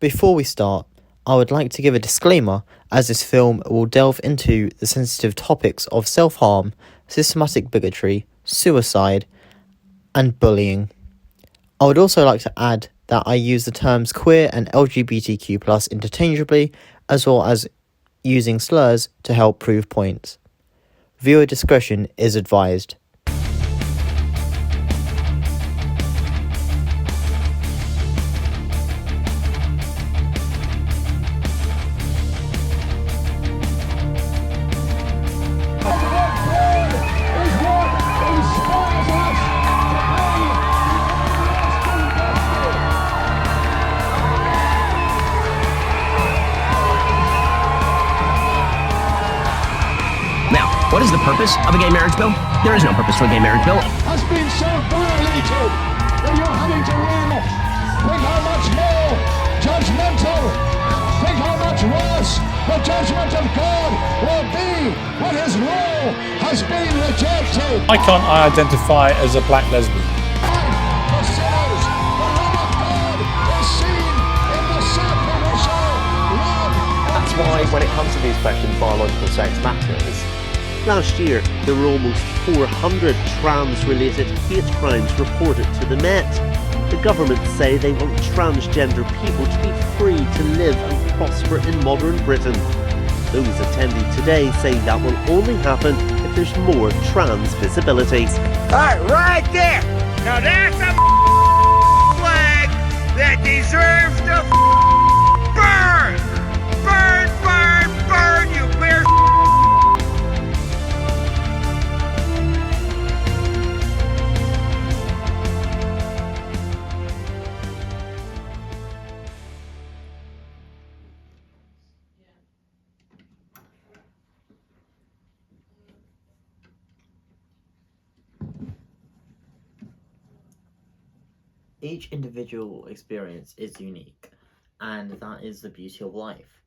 Before we start, I would like to give a disclaimer, as this film will delve into the sensitive topics of self-harm, systematic bigotry, suicide, and bullying. I would also like to add that I use the terms queer and LGBTQ+ interchangeably, as well as using slurs to help prove points. Viewer discretion is advised. What is the purpose of a gay marriage bill? There is no purpose to a gay marriage bill. Has been so violated that you're having to run. Think how much more judgmental, think how much worse the judgment of God will be when his law has been rejected. Why can't I identify as a black lesbian? The sinners, the love of God is seen in the sacrificial love. That's why when it comes to these questions, biological sex matters. Last year, there were almost 400 trans-related hate crimes reported to the Met. The government say they want transgender people to be free to live and prosper in modern Britain. Those attending today say that will only happen if there's more trans visibility. Right there! Now that's a flag that deserves to burn! Burn, burn, burn, you queer. Each individual experience is unique, and that is the beauty of life.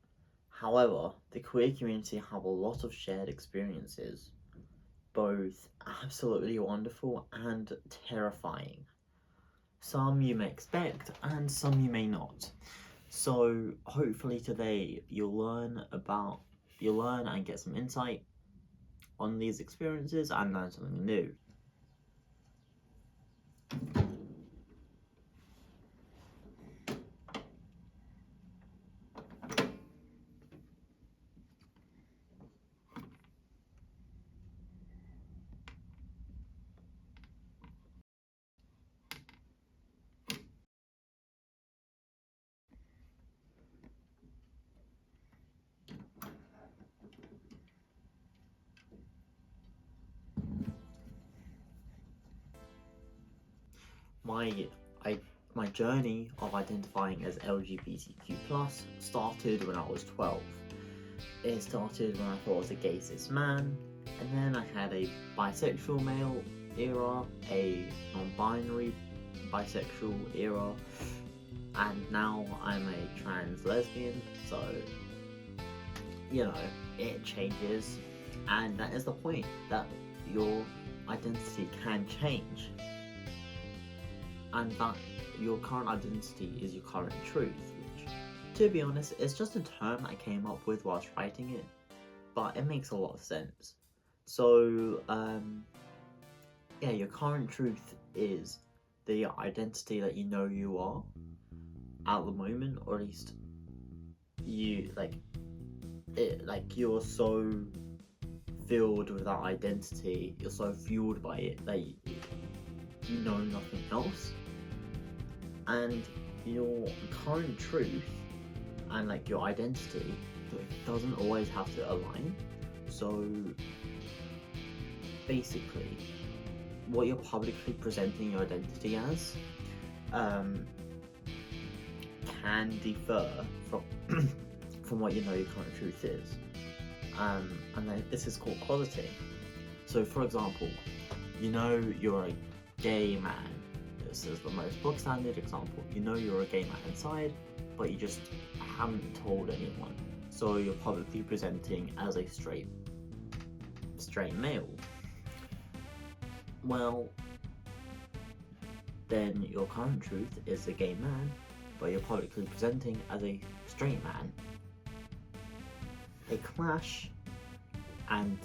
However, the queer community have a lot of shared experiences, both absolutely wonderful and terrifying. Some you may expect, and some you may not. So hopefully today you'll learn and get some insight on these experiences and learn something new. My journey of identifying as LGBTQ+ started when I was 12. It started when I thought I was a gay cis man, and then I had a bisexual male era, a non-binary bisexual era, and now I'm a trans lesbian, so, you know, it changes, and that is the point, that your identity can change. And that your current identity is your current truth, which, to be honest, is just a term I came up with whilst writing it, but it makes a lot of sense. So, yeah, your current truth is the identity that you know you are at the moment, or at least you, you're so filled with that identity, you're so fueled by it that you know nothing else. And your current truth and your identity doesn't always have to align. So basically, what you're publicly presenting your identity as can differ from what you know your current truth is. And this is called closeting. So for example, you know you're a gay man. This is the most bog standard example. You know you're a gay man inside, but you just haven't told anyone. So you're publicly presenting as a straight male. Well, then your current truth is a gay man, where you're publicly presenting as a straight man, they clash, and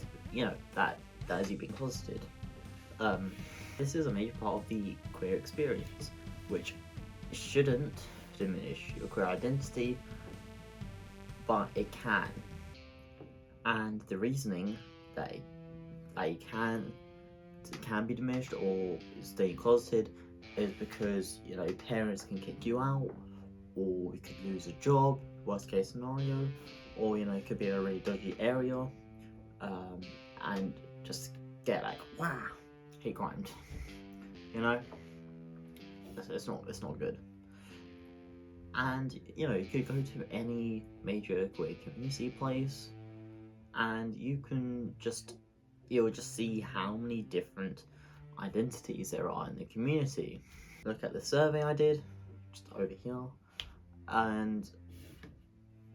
that is you being closeted. This is a major part of the queer experience, which shouldn't diminish your queer identity, but it can. And the reasoning that it can be diminished or stay closeted is because parents can kick you out, or you could lose a job, worst case scenario, or it could be in a really dodgy area, and just get hate crimes. It's not good. And you could go to any major queer community place, and you'll just see how many different identities there are in the community. Look at the survey I did just over here, and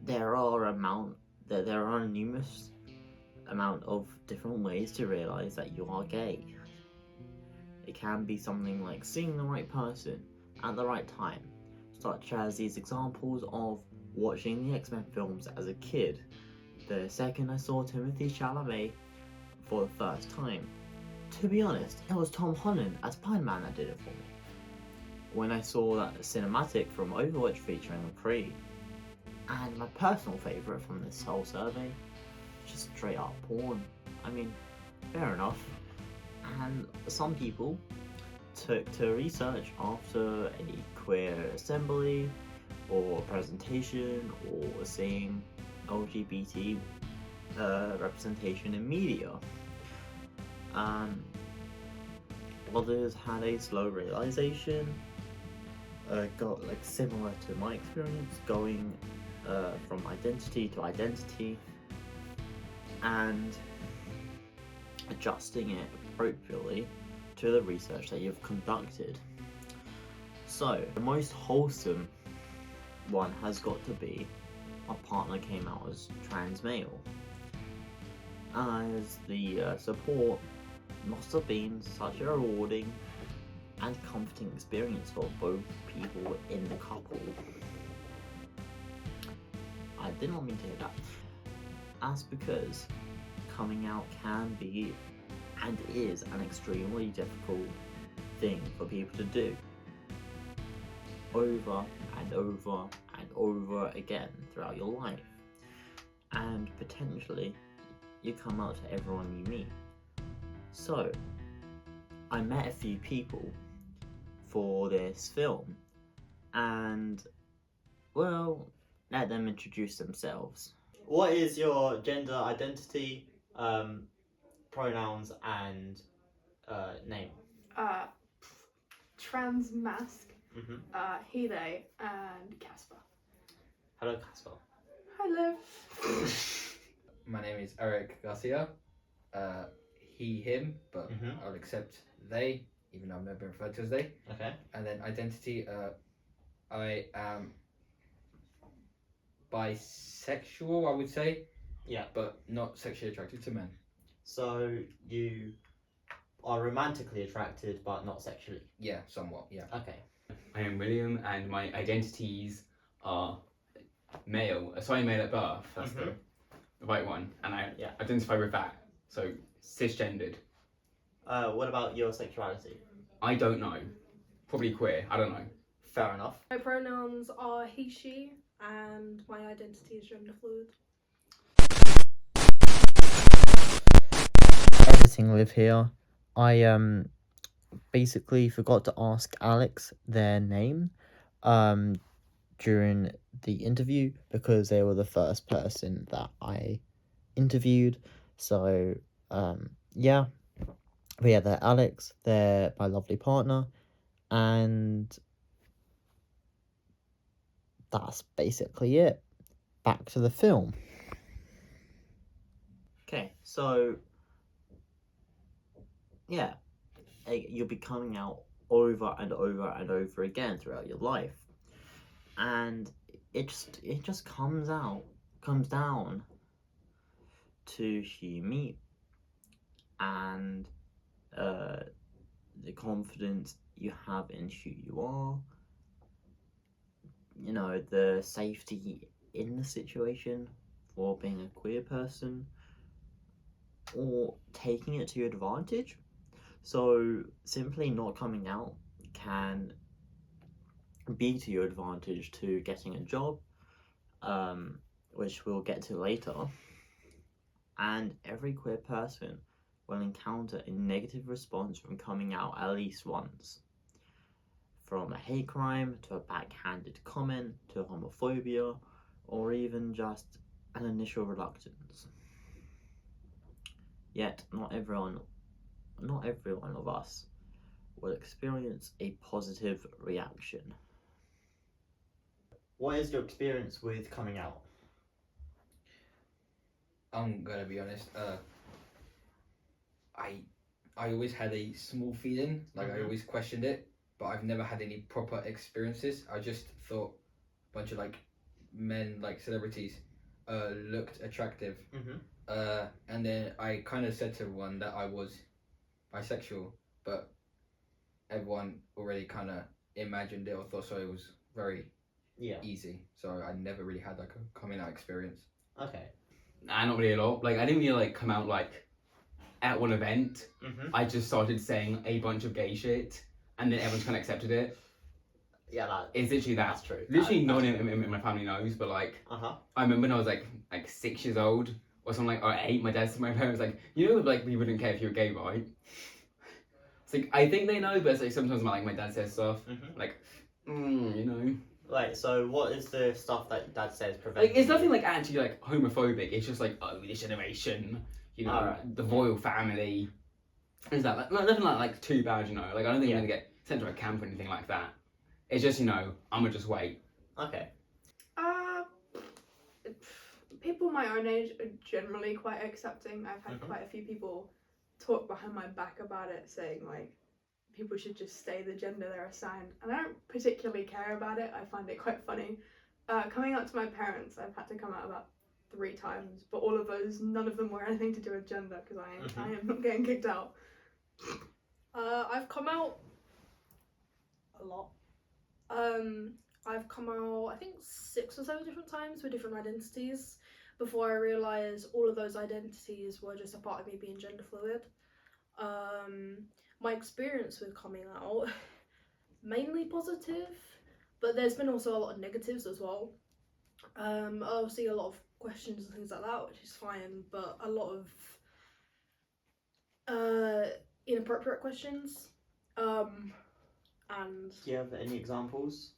there are a numerous amount of different ways to realize that you are gay. It can be something like seeing the right person at the right time, such as these examples of watching the X-Men films as a kid. The second I saw Timothée Chalamet for the first time, to be honest, it was Tom Holland as Spider-Man that did it for me. When I saw that cinematic from Overwatch featuring McCree, and my personal favourite from this whole survey, just straight up porn. I mean, fair enough. And some people took to research after a queer assembly or presentation or seeing LGBT representation in media. Others had a slow realization, got similar to my experience, going from identity to identity and adjusting it appropriately to the research that you've conducted. So the most wholesome one has got to be our partner came out as trans male, as the support must have been such a rewarding and comforting experience for both people in the couple. I did not mean to hear that. That's because coming out can be and is an extremely difficult thing for people to do over and over and over again throughout your life, and potentially you come out to everyone you meet. So I met a few people for this film, and well, let them introduce themselves. What is your gender identity, pronouns, and name? Trans mask, Mm-hmm. he, they, and Casper. Hello, Casper. Hello. My name is Eric Garcia. He, him, but I'll accept they, even though I've never been referred to as they. Okay. And then identity, I am bisexual, I would say. Yeah. But not sexually attracted to men. So you are romantically attracted, but not sexually? Yeah, somewhat, yeah. Okay. I am William, and my identities are male, assigned male at birth, that's the right one, and I identify with that, so cisgendered. What about your sexuality? I don't know. Probably queer, I don't know. Fair enough. My pronouns are he, she, and my identity is gender fluid. Editing Liv here. I basically forgot to ask Alex their name during the interview because they were the first person that I interviewed. So yeah. But yeah, they're Alex, they're my lovely partner, and that's basically it. Back to the film. Okay, so yeah, you'll be coming out over and over and over again throughout your life, and it just comes down to who you meet and the confidence you have in who you are, you know, the safety in the situation for being a queer person, or taking it to your advantage. So simply not coming out can be to your advantage to getting a job, which we'll get to later. And every queer person will encounter a negative response from coming out at least once. From a hate crime, to a backhanded comment, to homophobia, or even just an initial reluctance. Yet, not every one of us will experience a positive reaction. What is your experience with coming out? I'm gonna be honest. I always had a small feeling, like I always questioned it, but I've never had any proper experiences. I just thought a bunch of like men, like celebrities, looked attractive. And then I kind of said to everyone that I was bisexual, but everyone already kind of imagined it or thought so. It was very easy. So I never really had like a coming out experience. Okay. Nah, not really a lot. Like I didn't really like come out like at one event. I just started saying a bunch of gay shit, and then everyone's kind of accepted it. Yeah, it's literally that. That's true. Literally, no one in my family knows, but like, I remember when I was like 6 years old or something, like, or 8. My dad said to my parents like, you know, like we wouldn't care if you were gay, right? It's like I think they know, but it's like sometimes my dad says stuff like, you know. Right, so what is the stuff that Dad says Like it's nothing like actually like homophobic. It's just like, oh, this generation, you know, the royal family. Is that like nothing like too bad, you know? Like I don't think you're gonna get sent to a camp or anything like that. It's just, you know, I'm gonna just wait. Okay. People my own age are generally quite accepting. I've had quite a few people talk behind my back about it, saying like people should just stay the gender they're assigned, and I don't particularly care about it. I find it quite funny. Coming out to my parents, I've had to come out about 3 times, but all of those, none of them were anything to do with gender, because I am not getting kicked out. I've come out a lot. I've come out, I think 6 or 7 different times with different identities before I realised all of those identities were just a part of me being gender fluid. My experience with coming out, mainly positive, but there's been also a lot of negatives as well. Obviously a lot of questions and things like that, which is fine, but a lot of inappropriate questions. And do you have any examples?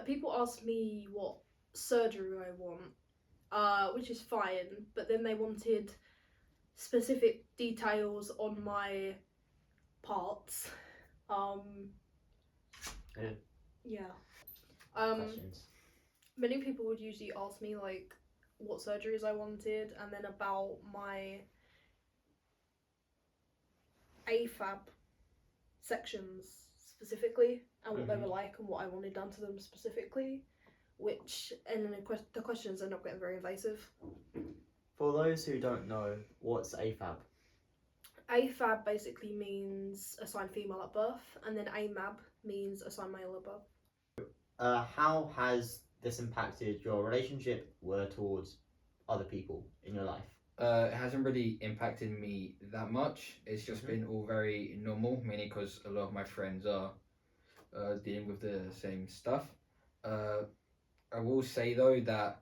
People ask me what surgery I want, which is fine, but then they wanted specific details on my parts. Questions. Many people would usually ask me like what surgeries I wanted, and then about my AFAB sections specifically, and what they were like and what I wanted done to them specifically, which, and then the questions end up getting very invasive. For those who don't know, what's AFAB? AFAB basically means assigned female at birth, and then AMAB means assigned male at birth. How has this impacted your relationship towards other people in your life? It hasn't really impacted me that much. It's just been all very normal, mainly because a lot of my friends are dealing with the same stuff. I will say though that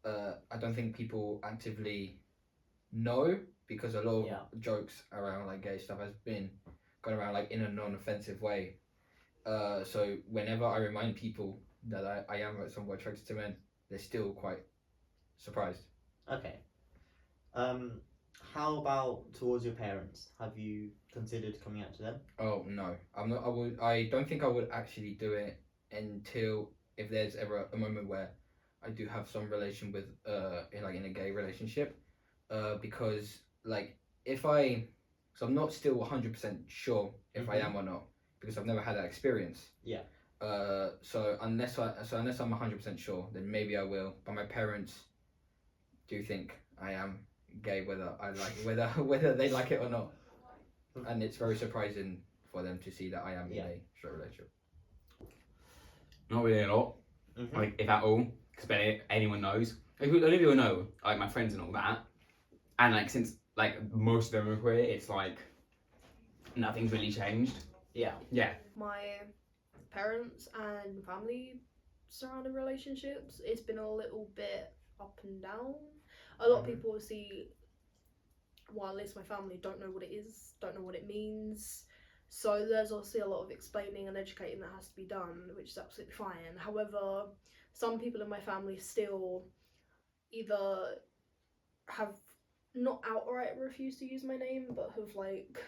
I don't think people actively know, because a lot of jokes around like gay stuff has been gone around like in a non-offensive way. So whenever I remind people that I am somewhat attracted to men, they're still quite surprised. Okay. How about towards your parents? Have you considered coming out to them? Oh no, I'm not. I don't think I would actually do it until if there's ever a moment where I do have some relation with in a gay relationship, because like so I'm not still 100% sure if I am or not, because I've never had that experience. Yeah. So unless I'm 100% sure, then maybe I will. But my parents do think I am gay, whether they like it or not, and it's very surprising for them to see that I am in a straight relationship. Not really a lot. Mhm. Like, if at all. Because anyone knows. Like, only people know, like, my friends and all that. And, like, since, like, most of them are queer, it's like, nothing's really changed. Yeah. Yeah. My parents and family surrounding relationships, it's been a little bit up and down. A lot of people see, well, at least my family don't know what it is, don't know what it means. So there's obviously a lot of explaining and educating that has to be done, which is absolutely fine. However, some people in my family still either have not outright refused to use my name, but have like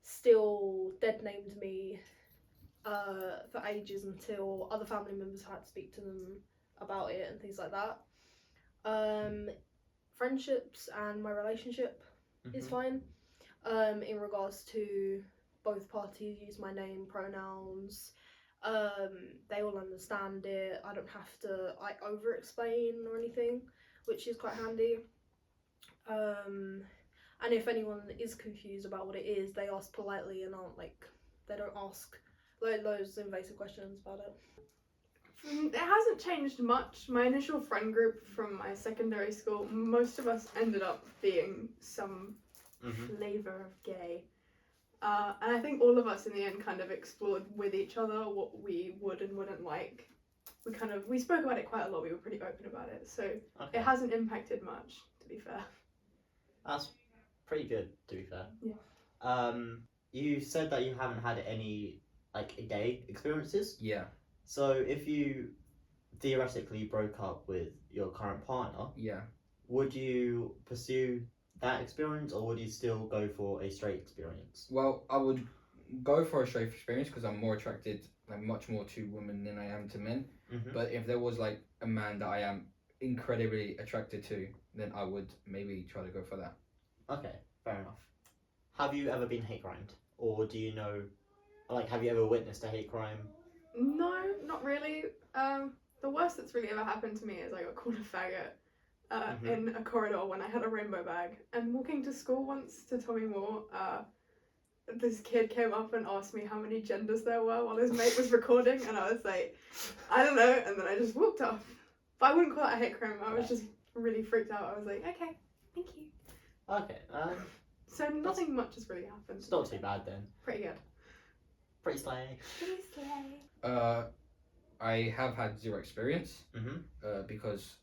still dead named me for ages until other family members had to speak to them about it and things like that. Friendships and my relationship is fine. In regards to both parties use my name, pronouns. They all understand it. I don't have to like over explain or anything, which is quite handy. And if anyone is confused about what it is, they ask politely and aren't like, they don't ask like those invasive questions about it. It hasn't changed much. My initial friend group from my secondary school, most of us ended up being some flavour of gay. And I think all of us in the end kind of explored with each other what we would and wouldn't like. We spoke about it quite a lot, we were pretty open about it, so it hasn't impacted much, to be fair. That's pretty good, to be fair. Yeah. You said that you haven't had any, like, gay experiences? Yeah. So if you theoretically broke up with your current partner, Yeah. would you pursue that experience, or would you still go for a straight experience? Well, I would go for a straight experience because I'm more attracted, like much more to women than I am to men. But if there was like a man that I am incredibly attracted to, then I would maybe try to go for that. Okay, fair enough. Have you ever been hate crimed, or do you know, like, have you ever witnessed a hate crime? No, not really. The worst that's really ever happened to me is I got called a faggot in a corridor when I had a rainbow bag. And walking to school once to Tommy Moore, this kid came up and asked me how many genders there were while his mate was recording, and I was like, I don't know, and then I just walked off. But I wouldn't call it a hate crime, I was just really freaked out. I was like, okay, thank you. Okay, so nothing much has really happened. It's not too bad then. Pretty good. Pretty slay. Pretty slay. I have had zero experience because,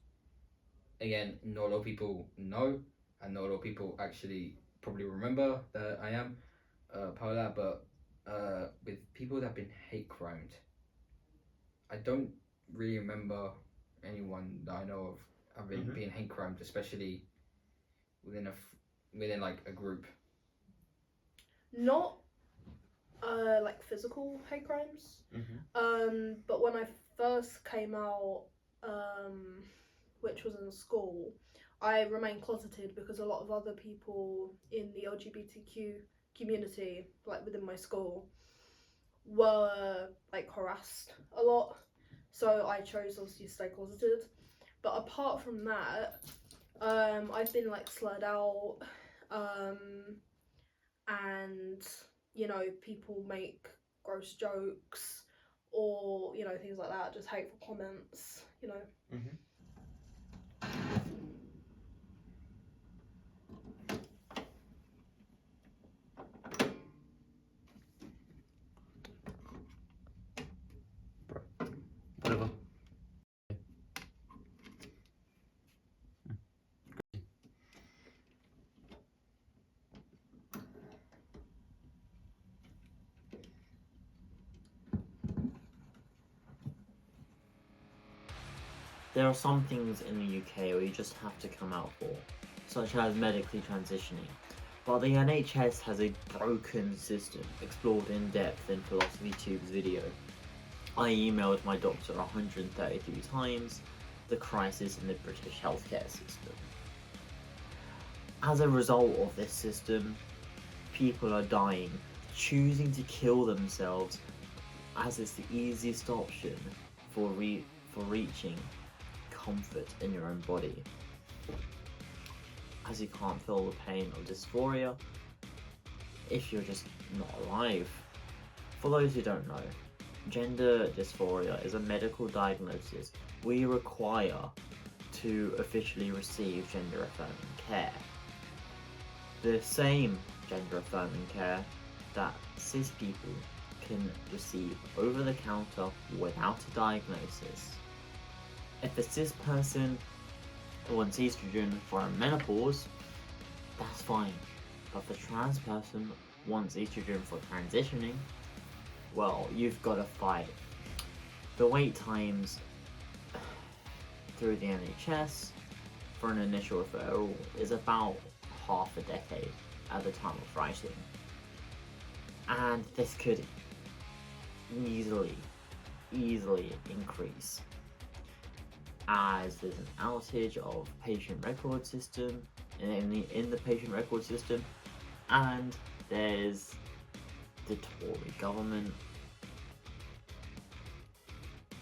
again, not a lot of people know, and not a lot of people actually probably remember that I am part of that. But with people that have been hate crimed, I don't really remember anyone that I know of having been hate crimed, especially within like a group. Not like physical hate crimes. But when I first came out, which was in school, I remained closeted because a lot of other people in the LGBTQ community, like within my school, were like harassed a lot. So I chose obviously to stay closeted. But apart from that, I've been like slurred out, and you know, people make gross jokes or, you know, things like that, just hateful comments, you know. Whatever. There are some things in the UK where you just have to come out for, such as medically transitioning. But the NHS has a broken system, explored in depth in Philosophy Tube's video. I emailed my doctor 133 times the crisis in the British healthcare system. As a result of this system, people are dying, choosing to kill themselves as it's the easiest option for reaching comfort in your own body. As you can't feel the pain of dysphoria if you're just not alive. For those who don't know, Gender dysphoria is a medical diagnosis we require to officially receive gender affirming care. The same gender affirming care that cis people can receive over the counter without a diagnosis. If a cis person wants estrogen for menopause, that's fine. But if a trans person wants estrogen for transitioning, well, you've got to fight. The wait times through the NHS for an initial referral is about half a decade at the time of writing. And this could easily increase as there's an outage of patient record system in the patient record system, and there's the Tory government.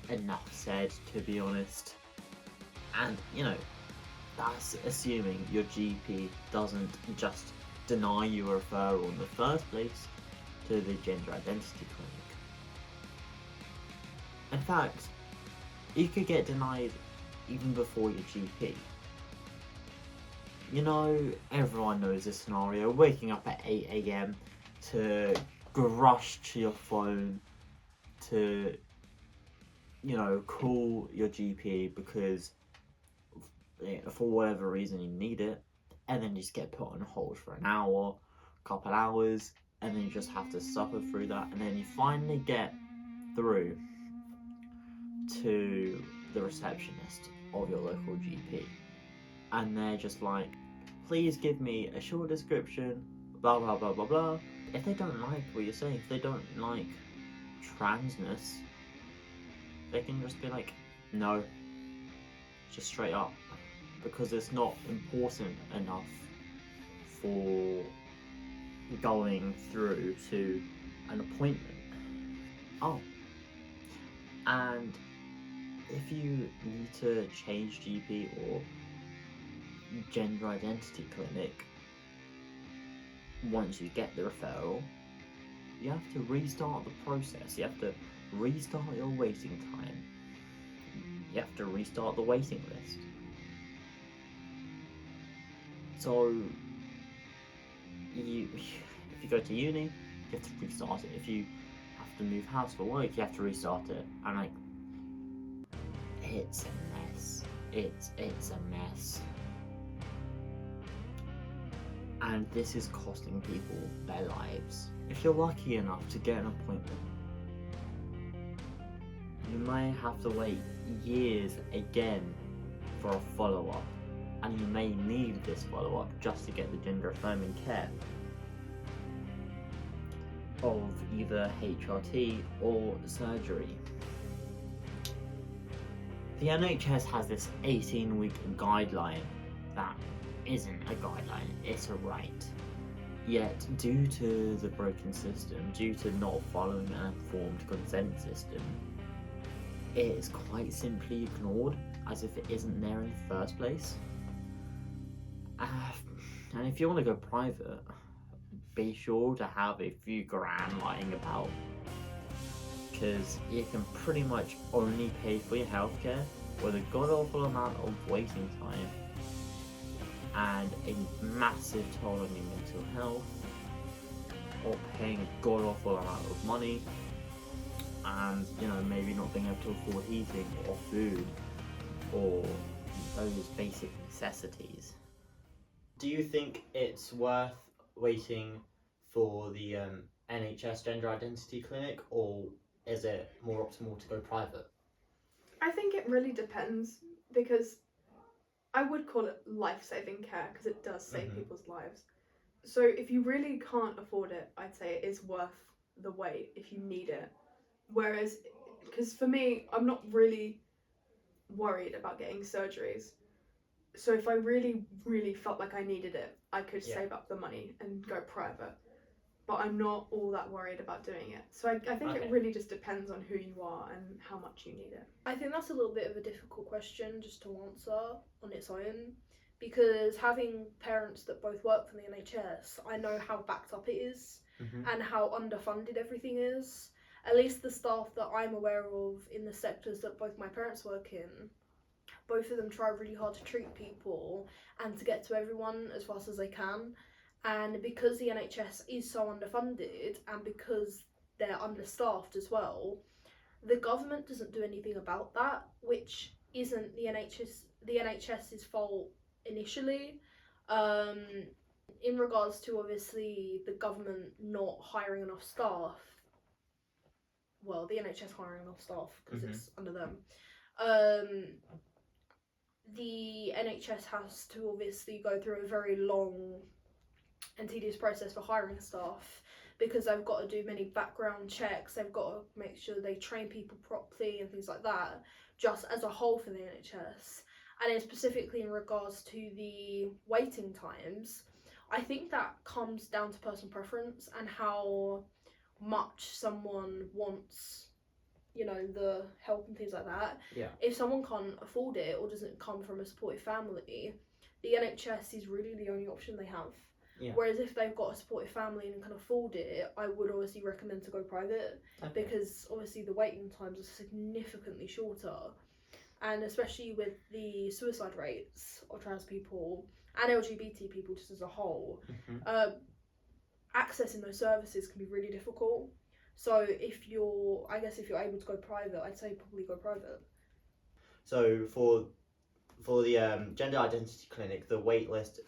Enough said, to be honest. And that's assuming your GP doesn't just deny you a referral in the first place to the gender identity clinic. In fact, you could get denied even before your GP. Everyone knows this scenario, waking up at 8 AM to rush to your phone to, call your GP because for whatever reason you need it, and then you just get put on hold for an hour, couple hours, and then you just have to suffer through that, and then you finally get through to the receptionist of your local GP, and they're just like, please give me a short description, blah blah blah blah blah. If they don't like what you're saying, if they don't like transness, they can just be like, no, just straight up, because it's not important enough for going through to an appointment. Oh, and if you need to change GP or gender identity clinic, once you get the referral, you have to restart the process. You have to restart your waiting time. You have to restart the waiting list. So, if you go to uni, you have to restart it. If you have to move house for work, you have to restart it. And it's a mess. It's a mess. And this is costing people their lives. If you're lucky enough to get an appointment, you may have to wait years again for a follow-up, and you may need this follow-up just to get the gender affirming care of either HRT or surgery. The NHS has this 18-week guideline that isn't a guideline, it's a right. Yet, due to the broken system, due to not following an informed consent system, it is quite simply ignored as if it isn't there in the first place. And if you want to go private, be sure to have a few grand lying about, because you can pretty much only pay for your healthcare with a god-awful amount of waiting time and a massive toll on your mental health, or paying a god-awful amount of money and maybe not being able to afford heating or food or those basic necessities. Do you think it's worth waiting for the NHS gender identity clinic, or is it more optimal to go private? I think it really depends, because I would call it life-saving care because it does save people's lives. So if you really can't afford it, I'd say it is worth the wait if you need it. Whereas, because for me, I'm not really worried about getting surgeries. So if I really, really felt like I needed it, I could save up the money and go private. But I'm not all that worried about doing it. So I think it really just depends on who you are and how much you need it. I think that's a little bit of a difficult question just to answer on its own, because having parents that both work for the NHS, I know how backed up it is and how underfunded everything is. at least the staff that I'm aware of in the sectors that both my parents work in, both of them try really hard to treat people and to get to everyone as fast as they can. And because the NHS is so underfunded and because they're understaffed as well, the government doesn't do anything about that, which isn't the NHS's fault initially. In regards to obviously the government not hiring enough staff, well, the NHS hiring enough staff because it's under them. The NHS has to obviously go through a very long and tedious process for hiring staff because they've got to do many background checks, they've got to make sure they train people properly and things like that, just as a whole for the NHS. And then specifically in regards to the waiting times, I think that comes down to personal preference and how much someone wants, you know, the help and things like that. Yeah. If someone can't afford it or doesn't come from a supportive family, the NHS is really the only option they have. Yeah. Whereas if they've got a supportive family and can afford it, I would obviously recommend to go private because obviously the waiting times are significantly shorter. And especially with the suicide rates of trans people and LGBT people just as a whole, accessing those services can be really difficult. So if you're able to go private, I'd say probably go private. So for the gender identity clinic, the wait list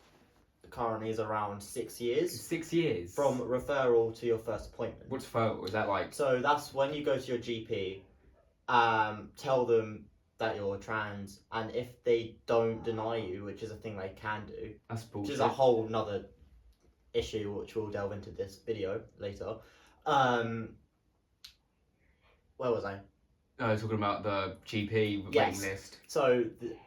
currently is around 6 years. 6 years? From referral to your first appointment. What's referral? Is that like... So that's when you go to your GP, tell them that you're trans, and if they don't deny you, which is a thing they can do, that's bullshit. Which is a whole nother issue, which we'll delve into this video later. Where was I? Talking about the GP waiting list. So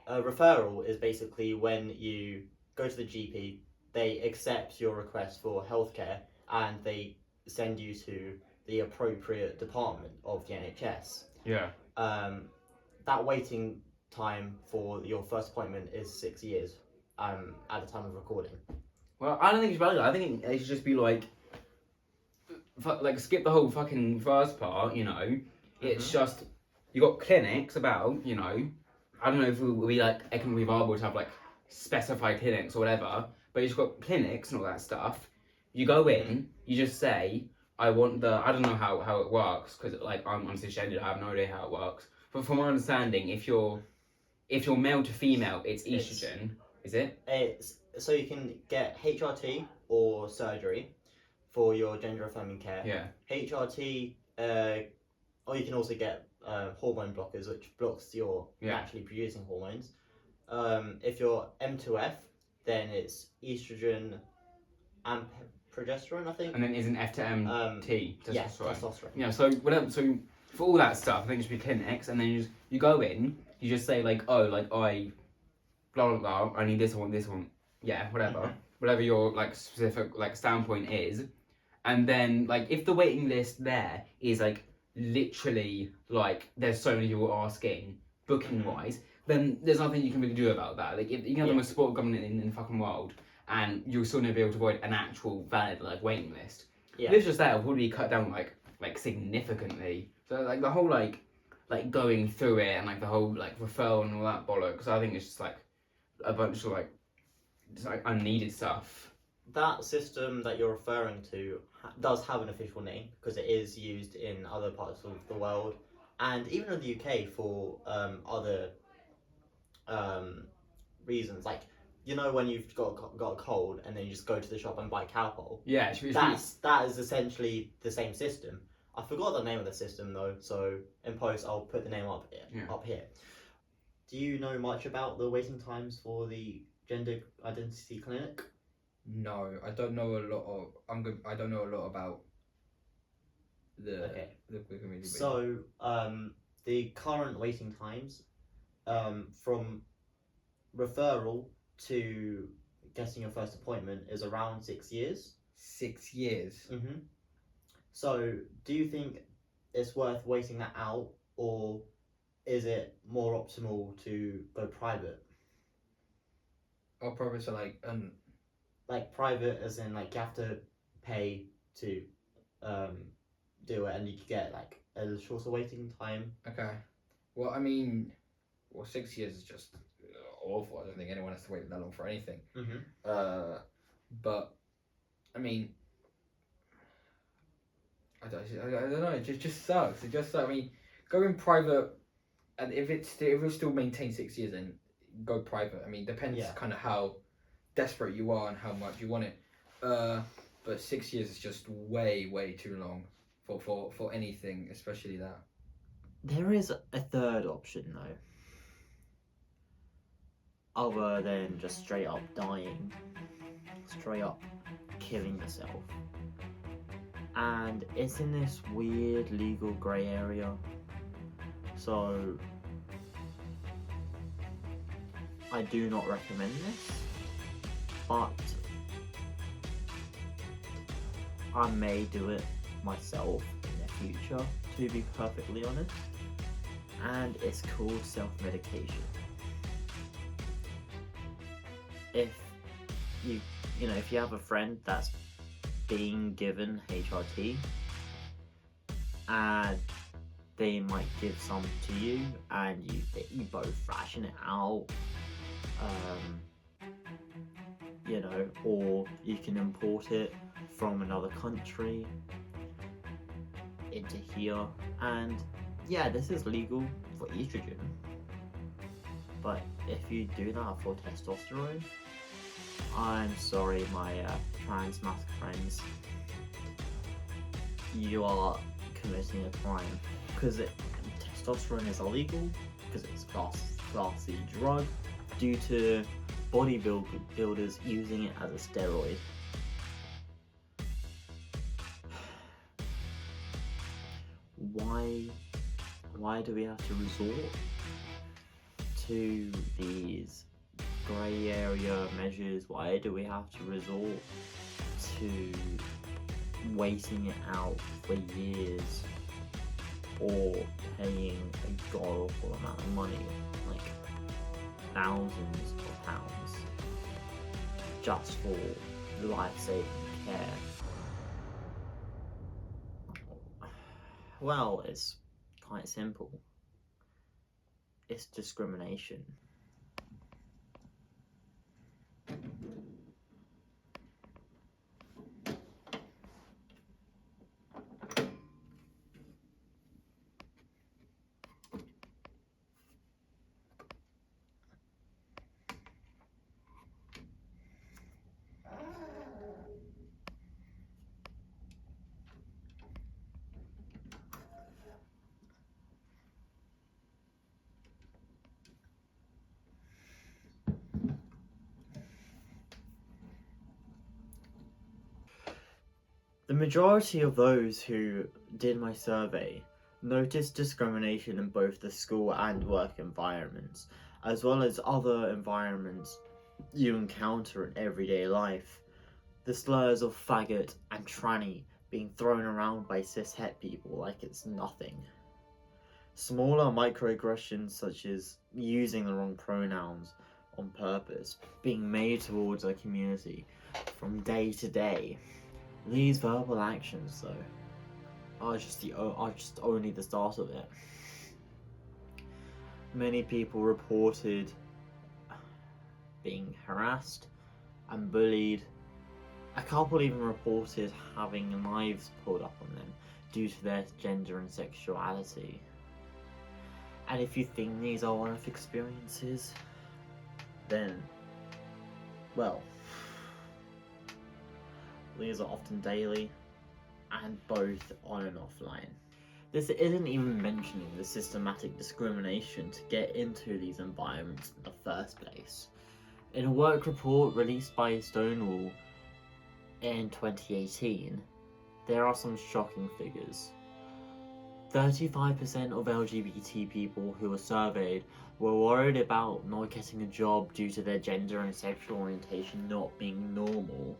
a referral is basically when you go to the GP, they accept your request for healthcare and they send you to the appropriate department of the NHS. Yeah. That waiting time for your first appointment is 6 years at the time of recording. Well, I don't think it's valid. I think it should just be like skip the whole fucking first part, you know. It's just, you got clinics about, you know, I don't know if it can be viable to have like specified clinics or whatever, but you've got clinics and all that stuff. You go in, you just say, I want I don't know how it works, because like I'm cisgender, I have no idea how it works. But from my understanding, if you're male to female, it's estrogen, is it? It's so you can get HRT or surgery for your gender affirming care. Yeah. HRT, or you can also get hormone blockers, which blocks your naturally producing hormones. If you're M2F, then it's estrogen and progesterone, I think. And then isn't F to M T testosterone? Yeah, testosterone. Yeah, so whatever. So for all that stuff, I think it should be clinics, and then you go in, you just say like, oh, like I, blah blah blah, I need this, I want this one, yeah, whatever, whatever your like specific like standpoint is, and then like if the waiting list there is like literally like there's so many people asking booking wise, then there's nothing you can really do about that. Like you can have the most supportive government in the fucking world, and you'll still never be able to avoid an actual valid like waiting list. Yeah. If it's just that, it'll probably cut down like significantly. So like the whole like going through it and like the whole like referral and all that bollocks, I think it's just like a bunch of like just like unneeded stuff. That system that you're referring to does have an official name because it is used in other parts of the world and even in the UK for other reasons, like you know when you've got a cold and then you just go to the shop and buy Calpol. Yeah, that is essentially the same system. I forgot the name of the system though, so in post I'll put the name up here. Do you know much about the waiting times for the gender identity clinic? No, I don't know a lot of. I don't know a lot about the community. So the current waiting times from referral to getting your first appointment is around 6 years. 6 years. Mm-hmm. So do you think it's worth waiting that out, or is it more optimal to go private? Or private, so like private as in like you have to pay to do it, and you could get like a shorter waiting time. Okay. Well, I mean, 6 years is just awful. I don't think anyone has to wait that long for anything. But I mean, I don't know. It just sucks. It just sucks. I mean, going private, and if it still maintains 6 years, then go private. I mean, depends kind of how desperate you are and how much you want it. But 6 years is just way too long for anything, especially that. There is a third option though, other than just straight up dying, straight up killing yourself, and it's in this weird legal grey area. So I do not recommend this, but I may do it myself in the future, to be perfectly honest. And it's called self-medication. If if you have a friend that's being given HRT, and they might give some to you, and you both ration it out, or you can import it from another country into here, and yeah, this is legal for estrogen, but if you do that for testosterone, I'm sorry, my trans mask friends, you are committing a crime, because testosterone is illegal because it's class C drug due to bodybuilders using it as a steroid. Why do we have to resort to these grey area measures? Why do we have to resort to waiting it out for years, or paying a god-awful amount of money, like thousands of pounds, just for life-saving care? Well, it's quite simple. It's discrimination. The majority of those who did my survey noticed discrimination in both the school and work environments, as well as other environments you encounter in everyday life. The slurs of faggot and tranny being thrown around by cis-het people like it's nothing. Smaller microaggressions such as using the wrong pronouns on purpose being made towards a community from day to day. These verbal actions, though, are just only the start of it. Many people reported being harassed and bullied. A couple even reported having knives pulled up on them due to their gender and sexuality. And if you think these are one-off experiences, then, well, these are often daily, and both on and offline. This isn't even mentioning the systematic discrimination to get into these environments in the first place. In a work report released by Stonewall in 2018, there are some shocking figures. 35% of LGBT people who were surveyed were worried about not getting a job due to their gender and sexual orientation not being normal,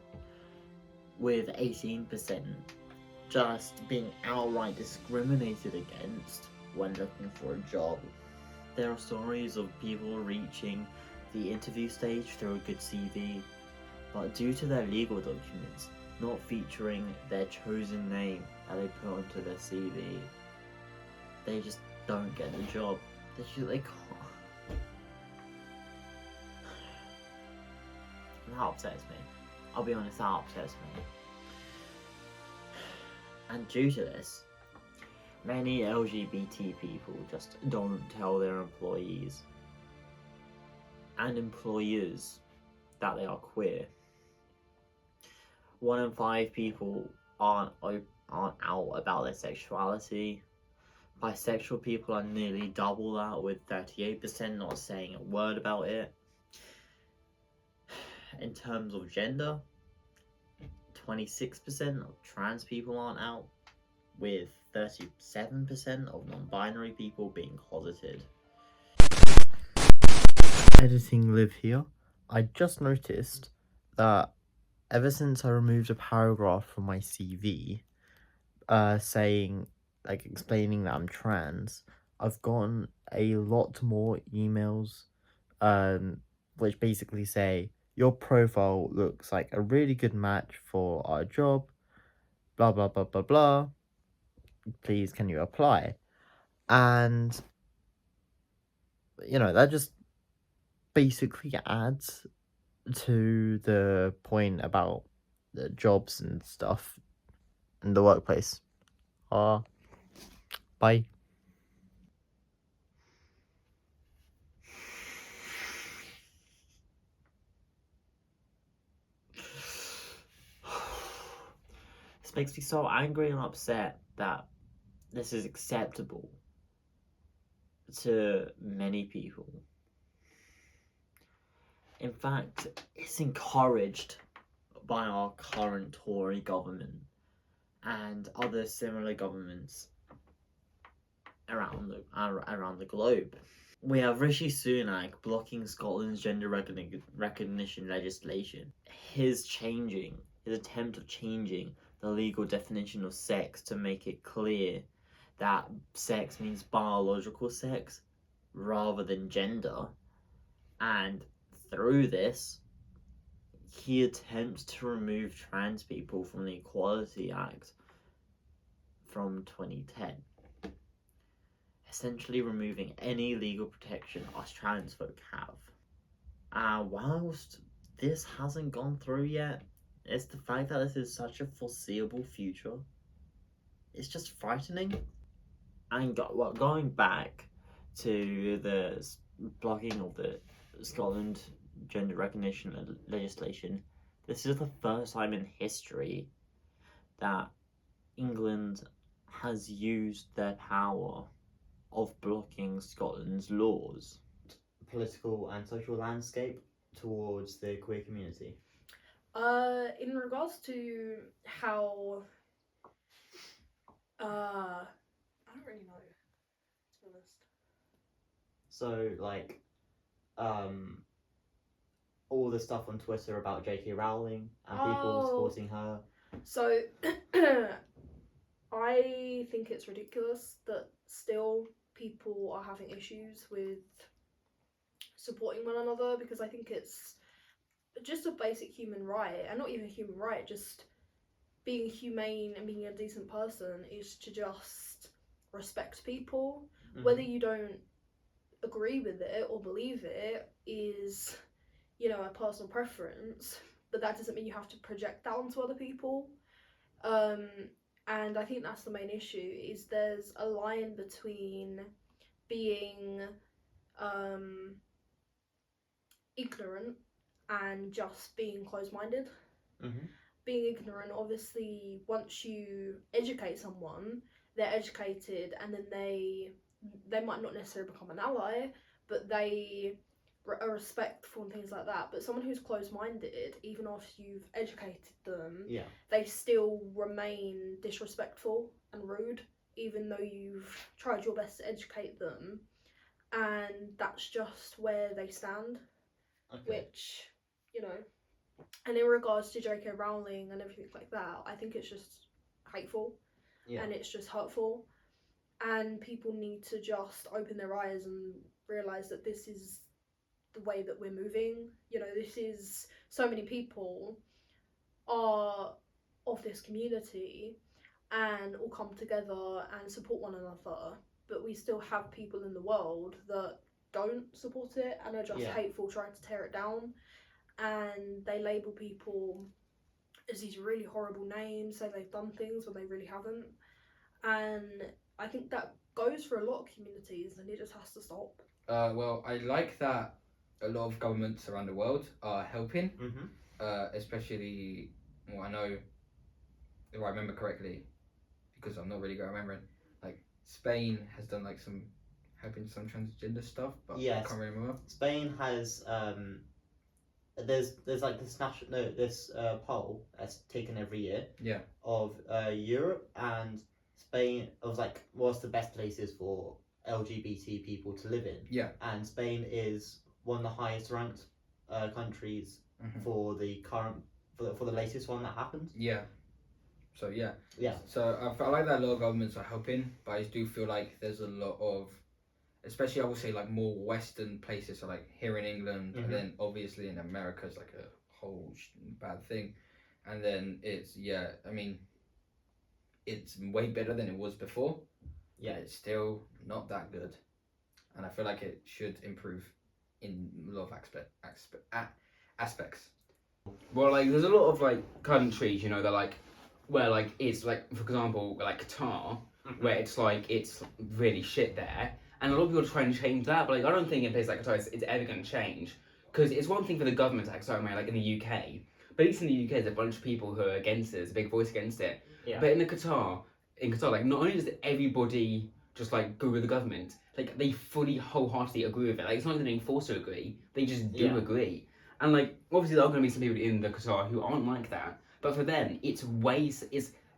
with 18% just being outright discriminated against when looking for a job. There are stories of people reaching the interview stage through a good CV, but due to their legal documents not featuring their chosen name that they put onto their CV, they just don't get the job. They can't. And that upsets me. I'll be honest, that upsets me. And due to this, many LGBT people just don't tell their employees and employers that they are queer. 1 in 5 people aren't out about their sexuality. Bisexual people are nearly double that, with 38% not saying a word about it. In terms of gender, 26% of trans people aren't out, with 37% of non-binary people being closeted. Editing Liv here. I just noticed that ever since I removed a paragraph from my CV, saying, like, explaining that I'm trans, I've gotten a lot more emails, which basically say, your profile looks like a really good match for our job, blah blah blah blah blah, please can you apply? And that just basically adds to the point about the jobs and stuff in the workplace. Bye. This makes me so angry and upset that this is acceptable to many people. In fact, it's encouraged by our current Tory government and other similar governments around the globe. We have Rishi Sunak blocking Scotland's gender recognition legislation. His attempt of changing the legal definition of sex to make it clear that sex means biological sex rather than gender, and through this, he attempts to remove trans people from the Equality Act from 2010, essentially removing any legal protection us trans folk have. Whilst this hasn't gone through yet, it's the fact that this is such a foreseeable future. It's just frightening. And going back to the blocking of the Scotland gender recognition legislation, this is the first time in history that England has used their power of blocking Scotland's laws. Political and social landscape towards the queer community. In regards to how, I don't really know, to be honest. So, like, all the stuff on Twitter about J.K. Rowling and people supporting her. So, I think it's ridiculous that still people are having issues with supporting one another, because I think it's just a basic human right, and not even a human right, just being humane and being a decent person is to just respect people. Mm-hmm. Whether you don't agree with it or believe it is, a personal preference, but that doesn't mean you have to project that onto other people. And I think that's the main issue, is there's a line between being ignorant and just being closed-minded. Mm-hmm. Being ignorant, obviously, once you educate someone, they're educated, and then they might not necessarily become an ally, but they are respectful and things like that. But someone who's closed-minded, even after you've educated them, they still remain disrespectful and rude, even though you've tried your best to educate them. And that's just where they stand. Okay. Which, and in regards to J.K. Rowling and everything like that, I think it's just hateful, and it's just hurtful, and people need to just open their eyes and realise that this is the way that we're moving. This is, so many people are of this community, and all come together and support one another. But we still have people in the world that don't support it and are just hateful, trying to tear it down. And they label people as these really horrible names, say they've done things when they really haven't. And I think that goes for a lot of communities, and it just has to stop. Well, I like that a lot of governments around the world are helping, especially, well, I know, if I remember correctly, because I'm not really good at remembering, like Spain has done like some helping some transgender stuff, but I can't really remember. Spain has there's like this poll that's taken every year of Europe and Spain of like what's the best places for LGBT people to live in. And Spain is one of the highest ranked countries for the current for the latest one that happened. So I like that a lot of governments are helping, but I do feel like there's a lot of, especially I would say like more Western places, so like here in England, and then obviously in America it's like a whole bad thing, and then it's I mean, it's way better than it was before. It's still not that good, and I feel like it should improve in a lot of aspects. Well, like there's a lot of like countries, you know, that like where like it's like, for example, like Qatar, where it's like it's really shit there, and a lot of people try and change that, but like I don't think in places like Qatar it's ever going to change, because it's one thing for the government to act certain way, like in the UK, but at least in the UK there's a bunch of people who are against it, there's a big voice against it. But in Qatar, like not only does everybody just like agree with the government, like they fully wholeheartedly agree with it. Like it's not like they're being forced to agree, they just do agree. And like obviously there are going to be some people in the Qatar who aren't like that, but for them it's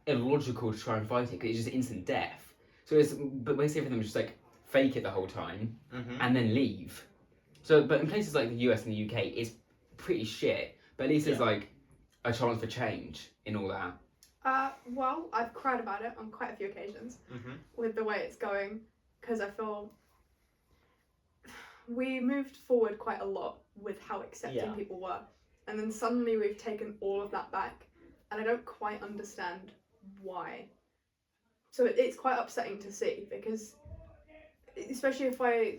illogical to try and fight it because it's just instant death. So it's basically for them just like fake it the whole time and then leave. So but in places like the US and the UK it's pretty shit, but at least there's like a chance for change in all that. Well, I've cried about it on quite a few occasions with the way it's going, because I feel we moved forward quite a lot with how accepting people were, and then suddenly we've taken all of that back, and I don't quite understand why. So it's quite upsetting to see, because especially if I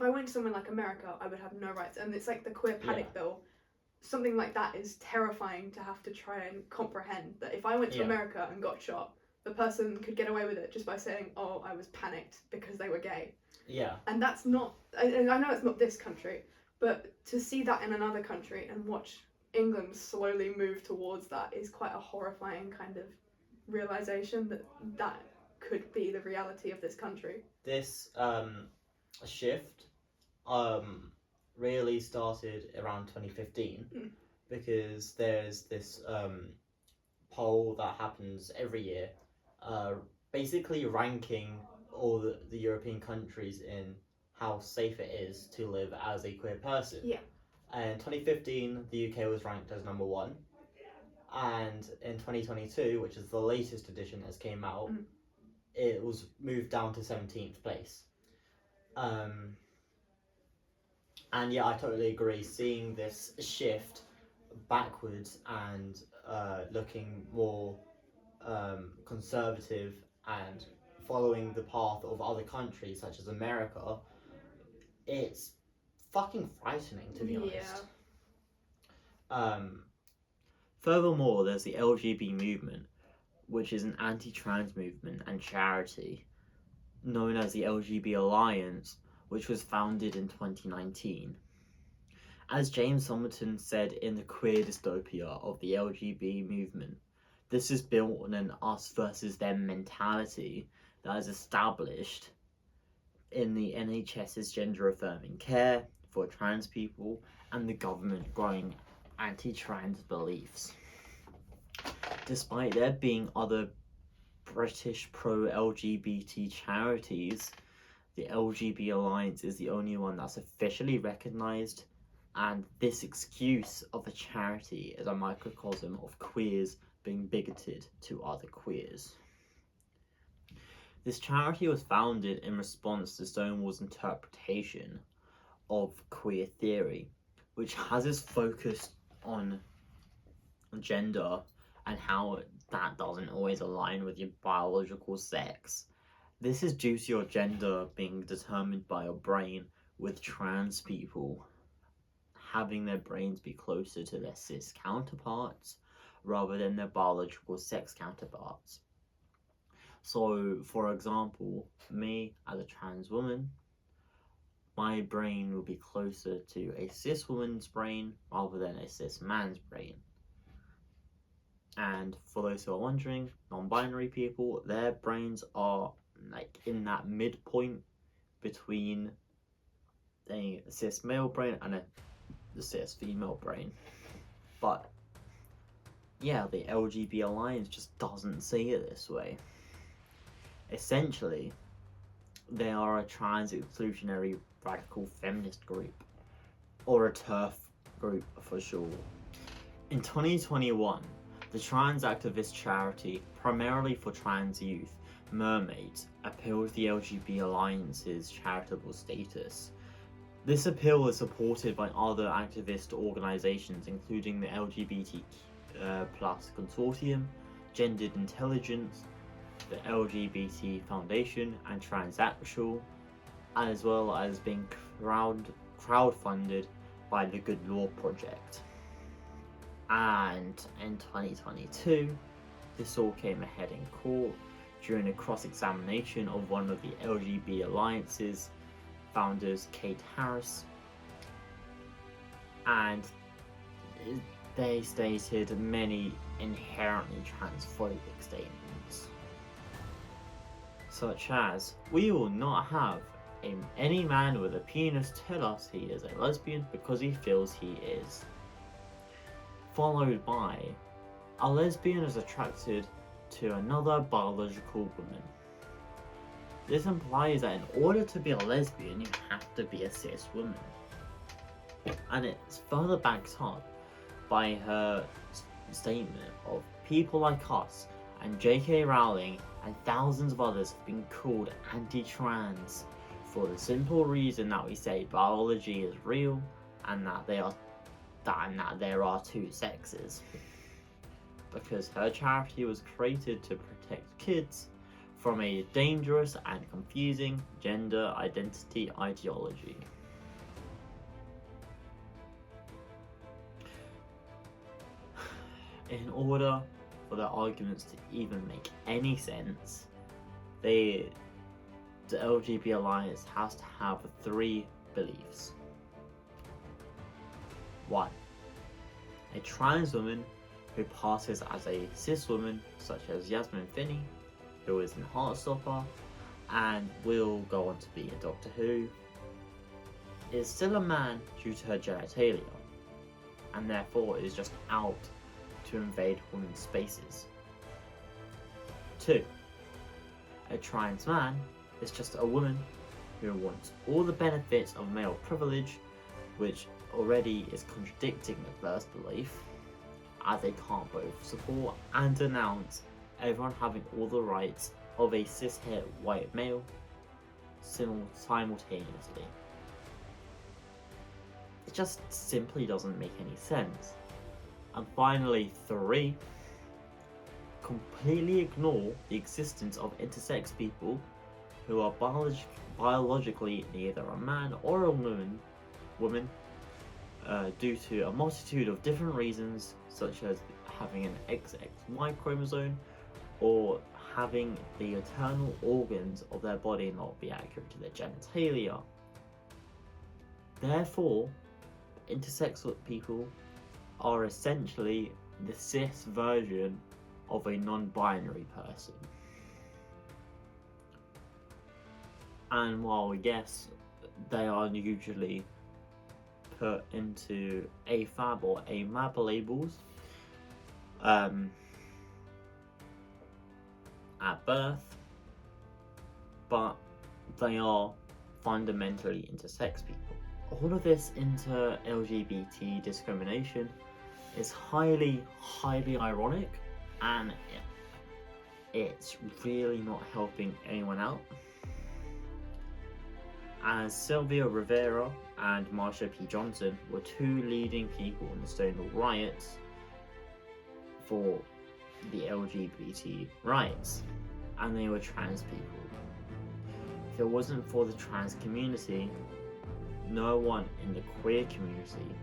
went to somewhere like America, I would have no rights, and it's like the queer panic bill. Something like that is terrifying to have to try and comprehend, that if I went to America and got shot, the person could get away with it just by saying, oh, I was panicked because they were gay. And that's not, I know it's not this country, but to see that in another country and watch England slowly move towards that is quite a horrifying kind of realization that could be the reality of this country. This shift really started around 2015 because there's this poll that happens every year, basically ranking all the European countries in how safe it is to live as a queer person. And in 2015 the UK was ranked as number 1, and in 2022, which is the latest edition that's came out, it was moved down to 17th place. And I totally agree. Seeing this shift backwards and looking more conservative and following the path of other countries such as America, it's fucking frightening, to be honest. Furthermore, there's the LGBT movement, which is an anti-trans movement and charity known as the LGBT Alliance, which was founded in 2019. As James Somerton said in the queer dystopia of the LGBT movement, this is built on an us versus them mentality that is established in the NHS's gender-affirming care for trans people and the government growing anti-trans beliefs. Despite there being other British pro-LGBT charities, the LGBT Alliance is the only one that's officially recognised, and this excuse of a charity is a microcosm of queers being bigoted to other queers. This charity was founded in response to Stonewall's interpretation of queer theory, which has its focus on gender and how that doesn't always align with your biological sex. This is due to your gender being determined by your brain, with trans people having their brains be closer to their cis counterparts rather than their biological sex counterparts. So, for example, me as a trans woman, my brain will be closer to a cis woman's brain rather than a cis man's brain. And for those who are wondering, non-binary people, their brains are like in that midpoint between a cis male brain and a cis female brain. But yeah, the LGBT Alliance just doesn't see it this way. Essentially, they are a trans exclusionary radical feminist group, or a TERF group for sure. In 2021, the trans activist charity, primarily for trans youth, Mermaids, appealed the LGBT Alliance's charitable status. This appeal is supported by other activist organisations, including the LGBT plus Consortium, Gendered Intelligence, the LGBT Foundation, and Transaxual, as well as being crowdfunded by the Good Law Project. And in 2022, this all came ahead in court during a cross-examination of one of the LGBT Alliance's founders, Kate Harris, and they stated many inherently transphobic statements, such as, "We will not have any man with a penis tell us he is a lesbian because he feels he is," followed by, "A lesbian is attracted to another biological woman." This implies that in order to be a lesbian, you have to be a cis woman. And it's further backed up by her statement of, "People like us and J.K. Rowling and thousands of others have been called anti-trans for the simple reason that we say biology is real and that there are two sexes." Because her charity was created to protect kids from a dangerous and confusing gender identity ideology. In order for their arguments to even make any sense, the LGBT Alliance has to have 3 beliefs. 1. A trans woman who passes as a cis woman, such as Yasmin Finney, who is in Heartstopper and will go on to be in Doctor Who, is still a man due to her genitalia, and therefore is just out to invade women's spaces. 2. A trans man is just a woman who wants all the benefits of male privilege, which already is contradicting the first belief, as they can't both support and denounce everyone having all the rights of a cis-het white male simultaneously. It just simply doesn't make any sense. And finally, 3. Completely ignore the existence of intersex people who are biologically neither a man or a woman due to a multitude of different reasons, such as having an XXY chromosome or having the internal organs of their body not be accurate to their genitalia. Therefore, intersex people are essentially the cis version of a non-binary person. And while yes, they are usually put into AFAB or AMAB labels at birth, but they are fundamentally intersex people. All of this inter-LGBT discrimination is highly ironic, and it's really not helping anyone out. As Sylvia Rivera and Marsha P. Johnson were 2 leading people in the Stonewall riots for the LGBT rights, and they were trans people. If it wasn't for the trans community, no one in the queer community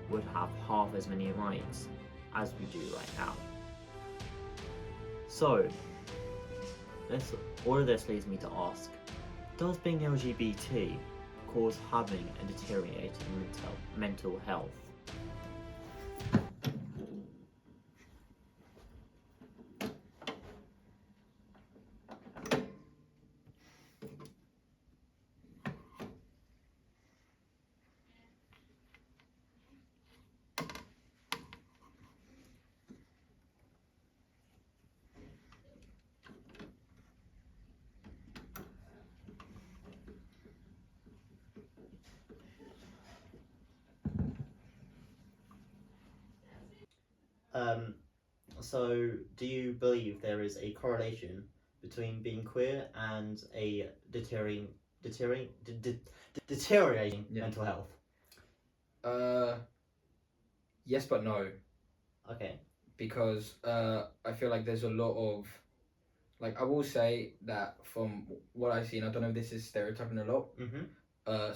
would have half as many rights as we do right now. So, all of this leads me to ask, does being LGBT cause having a deteriorating mental health? So, do you believe there is a correlation between being queer and a deteriorating mental health? Yes, but no. Okay. Because I feel like there's a lot of, like, I will say that from what I've seen, I don't know if this is stereotyping a lot.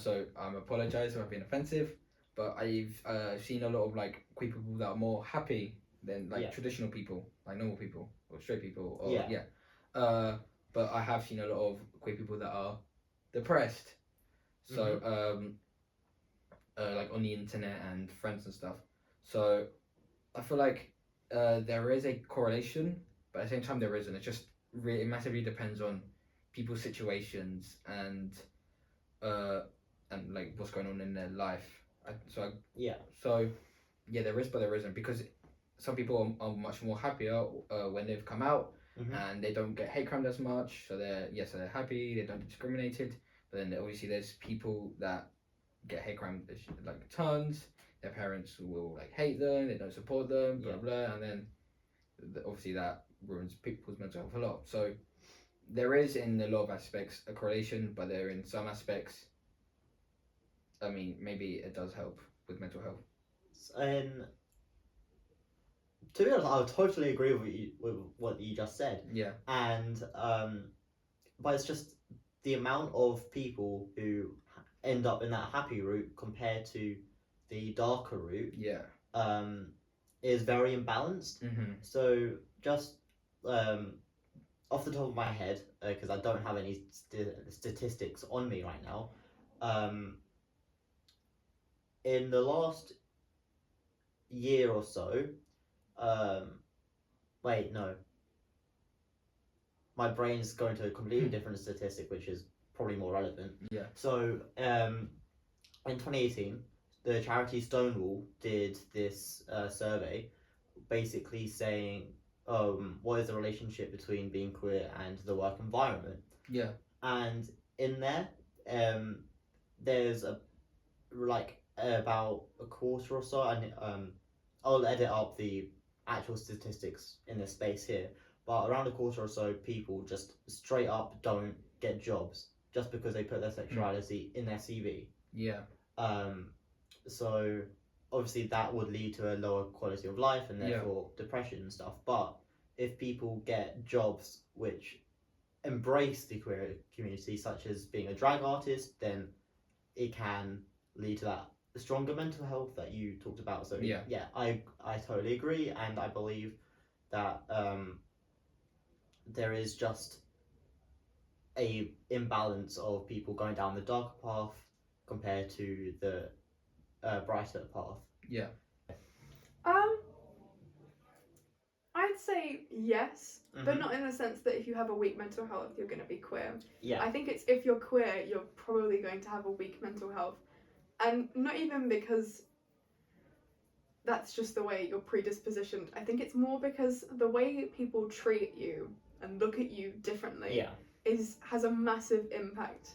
So I'm apologize if I've been offensive, but I've seen a lot of like queer people that are more happy than like traditional people, like normal people or straight people. Or, but I have seen a lot of queer people that are depressed. So like on the internet and friends and stuff. So I feel like there is a correlation, but at the same time there isn't. It just really massively depends on people's situations and like what's going on in their life. So there is, but there isn't, because some people are much more happier when they've come out and they don't get hate crimed as much. So they're happy, they don't get discriminated. But then obviously there's people that get hate crimed like tons. Their parents will like hate them, they don't support them, blah blah, and then obviously that ruins people's mental health a lot. So there is in a lot of aspects a correlation, but there in some aspects, I mean, maybe it does help with mental health. To be honest, I would totally agree with what you just said. Yeah. And but it's just the amount of people who end up in that happy route compared to the darker route. Yeah. Is very imbalanced. So just off the top of my head, because I don't have any statistics on me right now, in the last year or so, wait, no. My brain's going to a completely different statistic, which is probably more relevant. Yeah. So, in 2018, the charity Stonewall did this survey, basically saying, what is the relationship between being queer and the work environment? Yeah. And in there, there's about a quarter or so, and I'll edit up the actual statistics in this space here, but around a quarter or so people just straight up don't get jobs just because they put their sexuality in their CV. Yeah. So obviously that would lead to a lower quality of life and therefore depression and stuff. But if people get jobs which embrace the queer community, such as being a drag artist, then it can lead to that stronger mental health that you talked about. So I totally agree, and I believe that there is just a imbalance of people going down the dark path compared to the brighter path. Yeah. I'd say yes, but not in the sense that if you have a weak mental health, you're going to be queer. Yeah. I think it's if you're queer, you're probably going to have a weak mental health. And not even because that's just the way you're predispositioned. I think it's more because the way people treat you and look at you differently has a massive impact.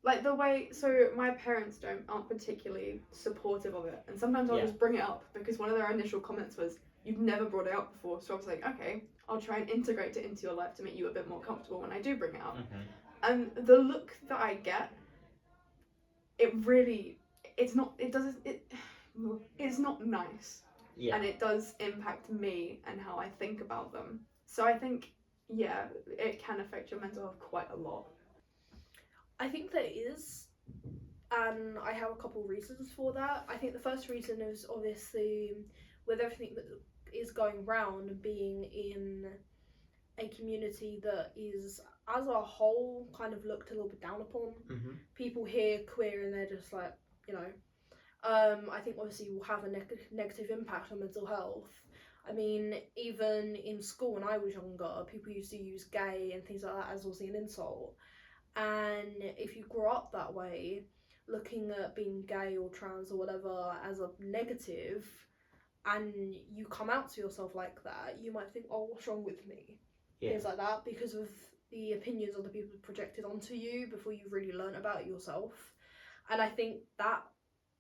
Like the way, so my parents aren't particularly supportive of it, and sometimes I'll just bring it up because one of their initial comments was, "You've never brought it up before," so I was like, okay, I'll try and integrate it into your life to make you a bit more comfortable when I do bring it up. And the look that I get, it's not nice. And it does impact me and how I think about them. So I think, yeah, it can affect your mental health quite a lot. I think there is, and I have a couple reasons for that. I think the first reason is obviously with everything that is going round and being in a community that is as a whole kind of looked a little bit down upon. People hear queer and they're just like, you know, I think obviously will have a negative impact on mental health. I mean, even in school when I was younger, people used to use gay and things like that as obviously an insult. And if you grow up that way, looking at being gay or trans or whatever as a negative, and you come out to yourself like that, you might think, oh, what's wrong with me? Things like that, because of the opinions other people projected onto you before you've really learned about it yourself. And I think that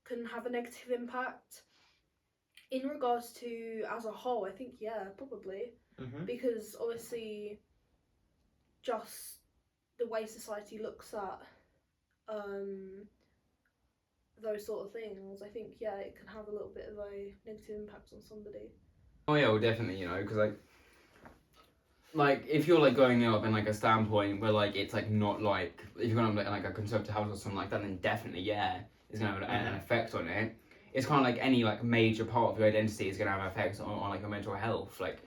can have a negative impact. In regards to as a whole, I think, yeah, probably. Because obviously just the way society looks at those sort of things, I think, yeah, it can have a little bit of a negative impact on somebody. Oh yeah, well definitely, you know, because like if you're like growing up in like a standpoint where like it's like not like if you're going to like a conservative house or something like that, then definitely it's gonna have an effect on it. It's kind of like any like major part of your identity is gonna have effects on like your mental health, like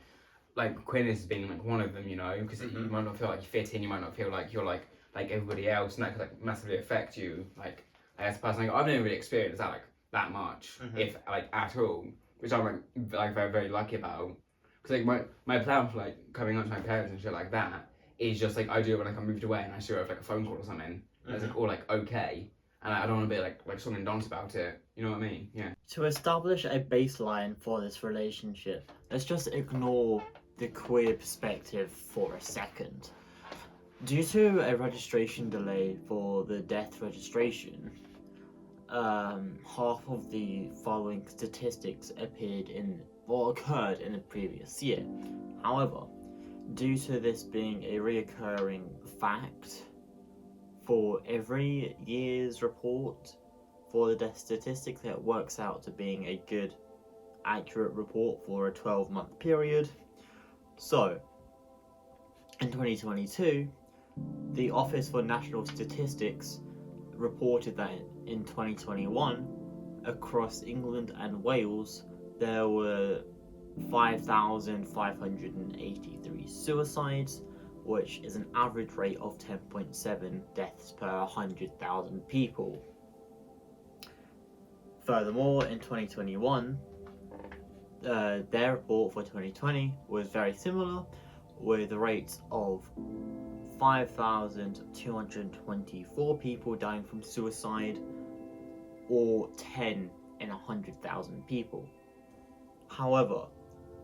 queerness being like one of them, you know, because you might not feel like you fit in, you might not feel like you're like everybody else, and that could like massively affect you. Like as a person, like, I've never really experienced that like that much, if like at all, which I'm like very very lucky about. Because like my plan for like coming up to my parents and shit like that is just like I do it when like I moved away and I still have like a phone call or something. And it's like all like okay, and I don't want to be like something dance about it. You know what I mean? Yeah. To establish a baseline for this relationship, let's just ignore the queer perspective for a second. Due to a registration delay for the death registration, half of the following statistics occurred in the previous year. However, due to this being a reoccurring fact for every year's report for the death statistics, it works out to being a good, accurate report for a 12-month period. So, in 2022, the Office for National Statistics reported that in 2021, across England and Wales, there were 5,583 suicides, which is an average rate of 10.7 deaths per 100,000 people. Furthermore, in 2021, their report for 2020 was very similar, with a rate of 5,224 people dying from suicide, or 10 in 100,000 people. However,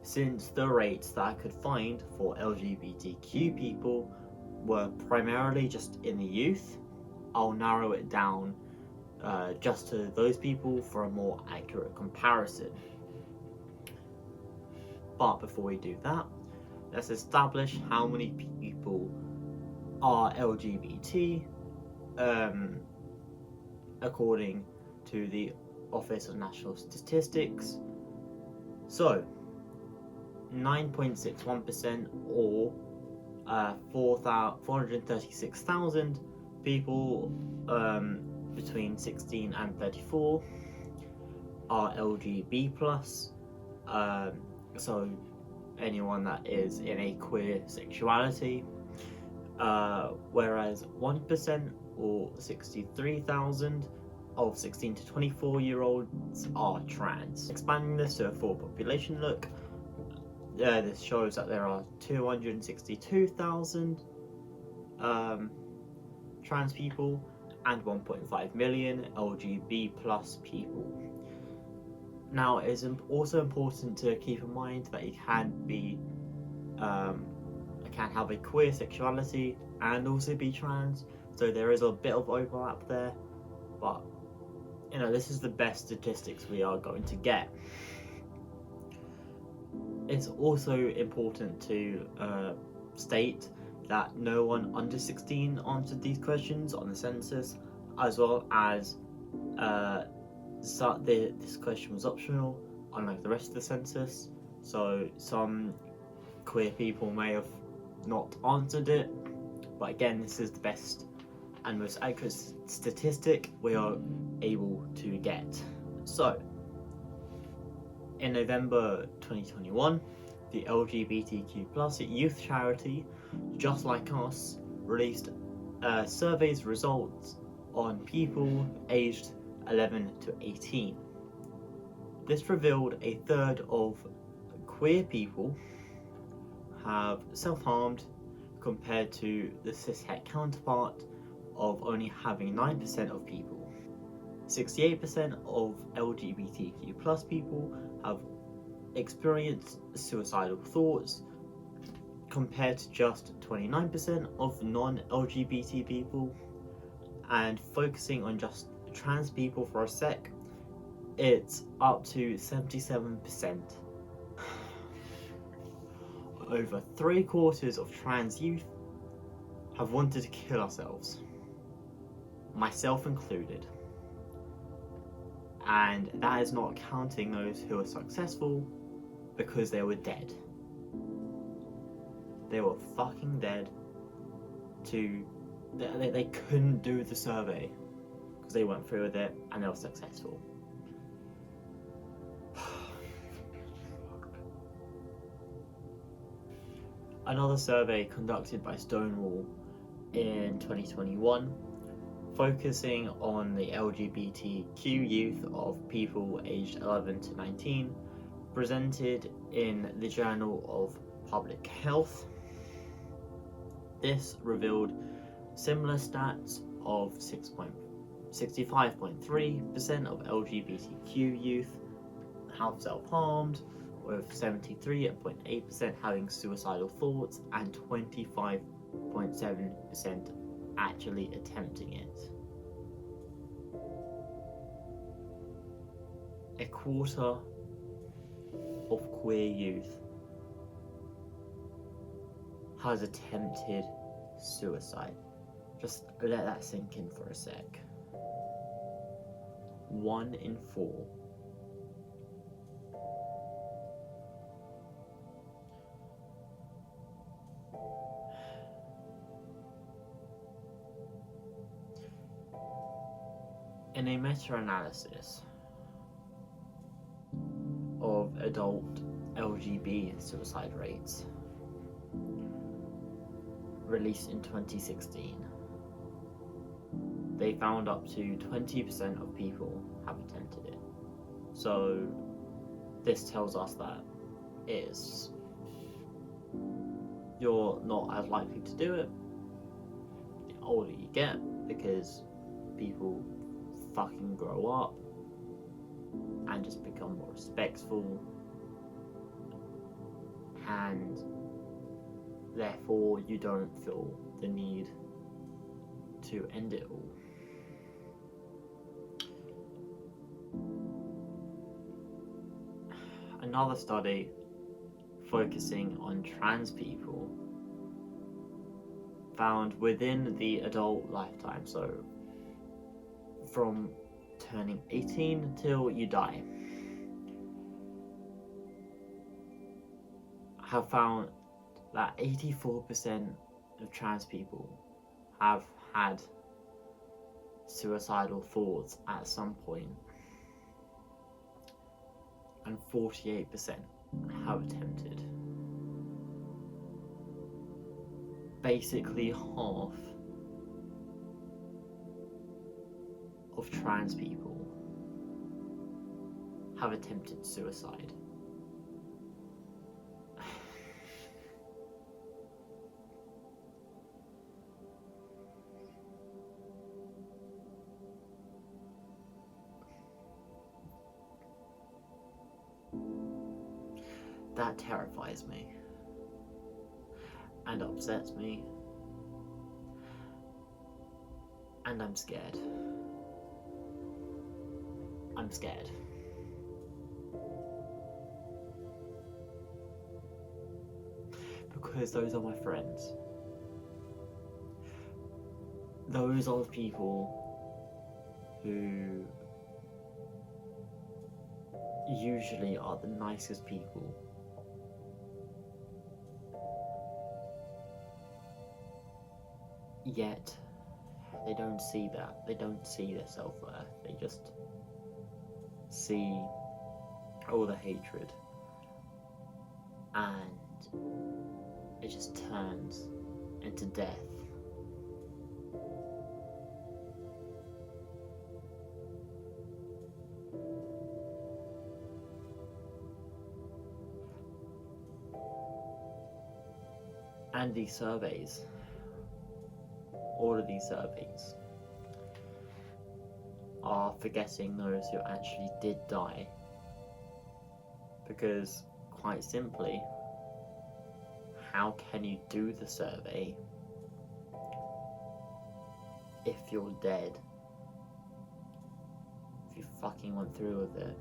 since the rates that I could find for LGBTQ people were primarily just in the youth, I'll narrow it down just to those people for a more accurate comparison. But before we do that, let's establish how many people are LGBT according to the Office of National Statistics. So, 9.61% or 436,000 people between 16 and 34 are LGBT+, so anyone that is in a queer sexuality, whereas 1% or 63,000 of 16 to 24 year olds are trans. Expanding this to a full population look, this shows that there are 262,000 trans people and 1.5 million LGBT+ people. Now, it is also important to keep in mind that you can have a queer sexuality and also be trans, so there is a bit of overlap there, but you know, this is the best statistics we are going to get. It's also important to state that no one under 16 answered these questions on the census, as well as this question was optional, unlike the rest of the census. So some queer people may have not answered it, but again, this is the best and most accurate statistic we are able to get. So, in November 2021, the LGBTQ+ youth charity, Just Like Us, released a survey's results on people aged 11 to 18. This revealed a third of queer people have self-harmed compared to the cishet counterpart of only having 9% of people. 68% of LGBTQ+ people have experienced suicidal thoughts compared to just 29% of non-LGBT people. And focusing on just trans people for a sec, it's up to 77%. Over 3/4 of trans youth have wanted to kill ourselves, myself included. And that is not counting those who are successful because they were dead. They were fucking dead they couldn't do the survey because they went through with it and they were successful. Another survey conducted by Stonewall in 2021, focusing on the LGBTQ youth of people aged 11 to 19, presented in the Journal of Public Health. This revealed similar stats of 65.3% of LGBTQ youth have self-harmed, with 73.8% having suicidal thoughts and 25.7% actually attempting it. A quarter of queer youth has attempted suicide. Just let that sink in for a sec. 1 in 4. In a meta-analysis of adult LGB suicide rates released in 2016, they found up to 20% of people have attempted it. So this tells us that you're not as likely to do it the older you get, because people fucking grow up and just become more respectful, and therefore you don't feel the need to end it all. Another study focusing on trans people found within the adult lifetime, so from turning 18 till you die, have found that 84% of trans people have had suicidal thoughts at some point, and 48% have attempted. Basically half of trans people have attempted suicide. That terrifies me and upsets me, and I'm scared. I'm scared. Because those are my friends. Those are the people who usually are the nicest people Yet, they don't see that. They don't see their self-worth. They just see all the hatred. And it just turns into death. And these surveys, all of these surveys, are forgetting those who actually did die. Because, quite simply, how can you do the survey if you're dead? If you fucking went through with it.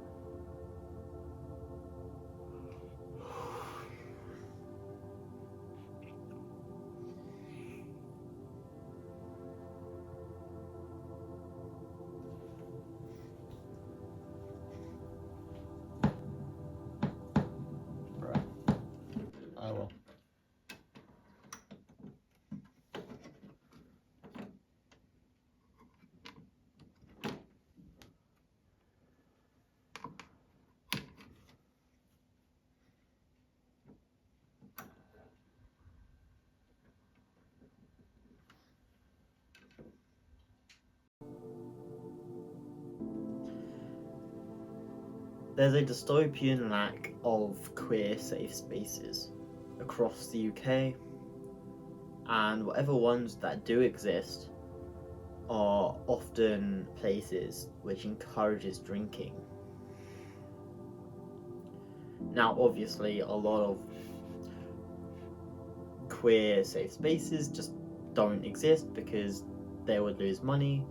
Oh well. There's a dystopian lack of queer safe spaces across the UK, and whatever ones that do exist are often places which encourages drinking. Now, obviously, a lot of queer safe spaces just don't exist because they would lose money,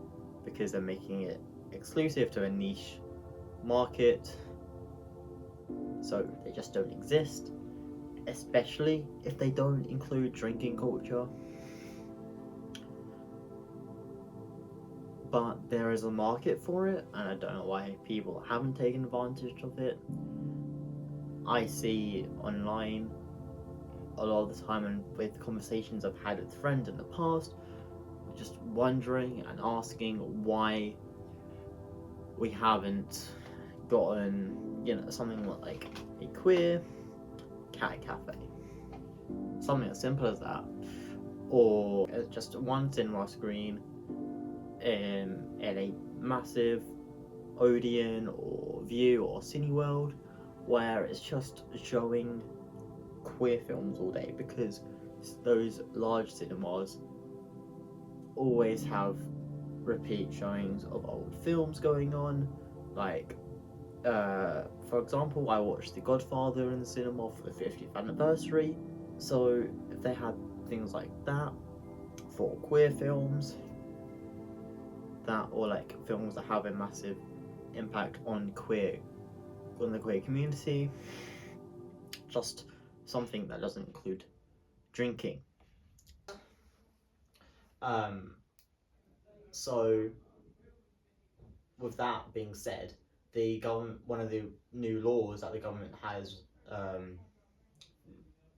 because they're making it exclusive to a niche market. So they just don't exist, especially if they don't include drinking culture. But there is a market for it, and I don't know why people haven't taken advantage of it. I see online a lot of the time, and with conversations I've had with friends in the past, just wondering and asking why we haven't gotten, something like a queer cat cafe. Something as simple as that. Or just one cinema screen in a massive Odeon or View or Cineworld where it's just showing queer films all day, because those large cinemas always have repeat showings of old films going on. Like, for example, I watched The Godfather in the cinema for the 50th anniversary, so if they had things like that for queer films, that, or like films that have a massive impact on the queer community, just something that doesn't include drinking. So, with that being said, the government, one of the new laws that the government has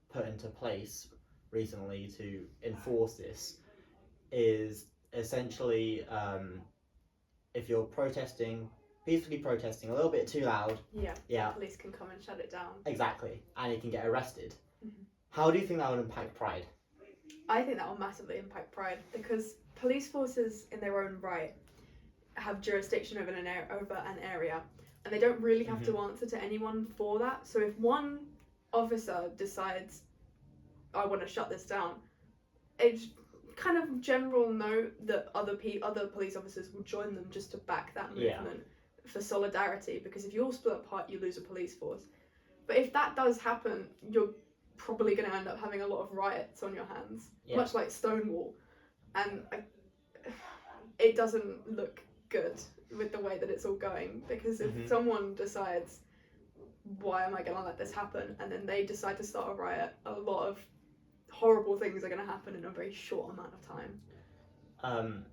put into place recently to enforce this is essentially if you're peacefully protesting a little bit too loud, the police can come and shut it down. Exactly, and you can get arrested. Mm-hmm. How do you think that would impact Pride? I think that will massively impact Pride, because police forces in their own right have jurisdiction over an area, and they don't really have to answer to anyone for that. So if one officer decides, I want to shut this down, it's kind of general note that other police officers will join them just to back that movement for solidarity, because if you all split apart, you lose a police force. But if that does happen, you're probably going to end up having a lot of riots on your hands, much like Stonewall, and it doesn't look good with the way that it's all going, because if someone decides, why am I going to let this happen, and then they decide to start a riot, a lot of horrible things are going to happen in a very short amount of time.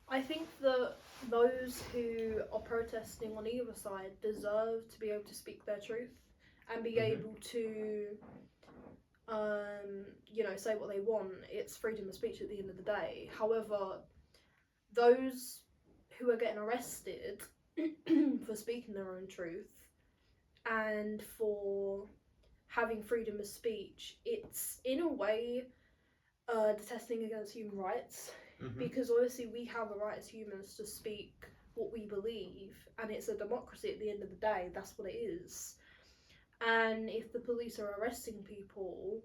I think that those who are protesting on either side deserve to be able to speak their truth and be able to say what they want. It's freedom of speech at the end of the day. However, those who are getting arrested for speaking their own truth and for having freedom of speech, it's in a way detesting against human rights, because obviously we have a right as humans to speak what we believe, and it's a democracy at the end of the day. That's what it is. And if the police are arresting people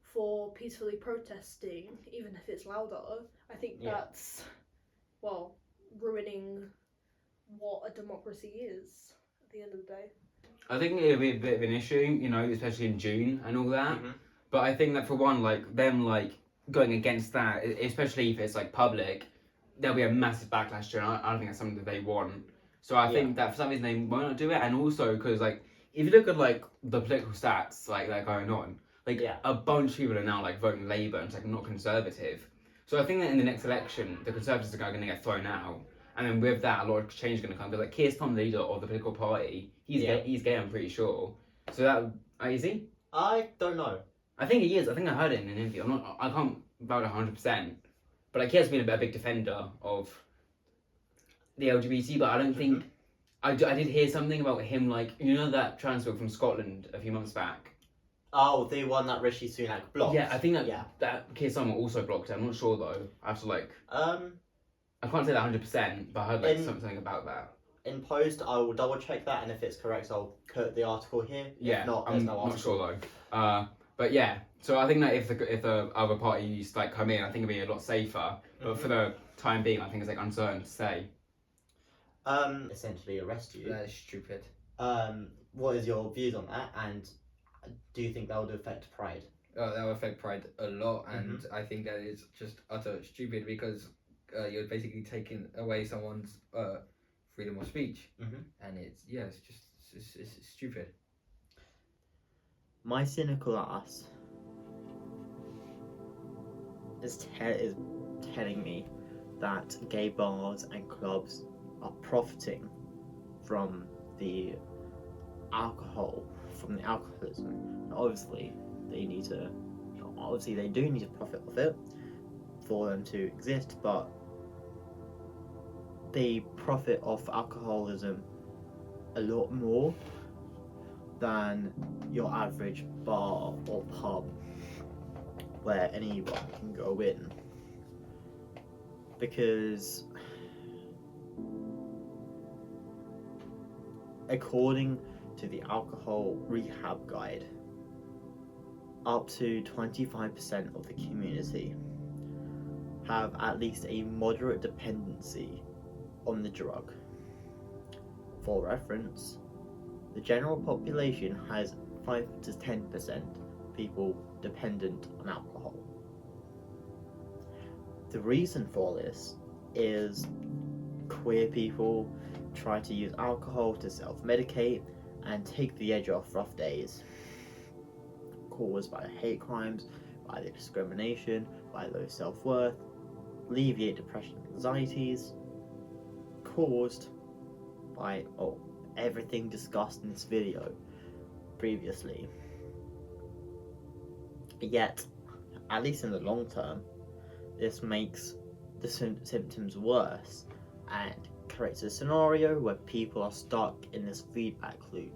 for peacefully protesting, even if it's louder, I think that's, well, ruining what a democracy is at the end of the day. I think it'll be a bit of an issue, especially in June and all that. But I think that for one, them going against that, especially if it's public, there'll be a massive backlash to it. I don't think that's something that they want. So I think that for some reason they might not do it, and also because if you look at the political stats that are going on, a bunch of people are now voting Labour and it's not Conservative. So I think that in the next election, the Conservatives are going to get thrown out, and then with that, a lot of change is going to come. Because Keir Starmer, the leader of the political party, he's gay. I'm pretty sure. So that is he? I don't know. I think he is. I think I heard it in an interview. I can't vouch 100%, but Keir's been a big defender of the LGBT. But I don't think I did hear something about him that transfer from Scotland a few months back. Oh, the one that Rishi Sunak blocked. Yeah, I think that Keir Starmer also blocked it. I'm not sure though. I have to I can't say that 100%, but I heard something about that. In post, I will double check that, and if it's correct, I'll put the article here. Yeah, if not, I'm there's no article. not sure though. But yeah, so I think that if the other parties come in, I think it'd be a lot safer. But for the time being, I think it's uncertain to say. Essentially arrest you. That is stupid. What is your views on that, and do you think that would affect Pride? That will affect Pride a lot, and I think that is just utter stupid, because you're basically taking away someone's freedom of speech, and it's stupid. My cynical ass is telling me that gay bars and clubs are profiting from the alcoholism. And obviously, they do need to profit off it for them to exist, but they profit off alcoholism a lot more than your average bar or pub where anyone can go in, because according to the Alcohol Rehab Guide, up to 25% of the community have at least a moderate dependency on the drug. For reference, the general population has 5 to 10% people dependent on alcohol. The reason for this is queer people try to use alcohol to self-medicate and take the edge off rough days caused by hate crimes, by the discrimination, by low self-worth, alleviate depression and anxieties caused by everything discussed in this video previously. Yet, at least in the long term, this makes the symptoms worse and creates a scenario where people are stuck in this feedback loop.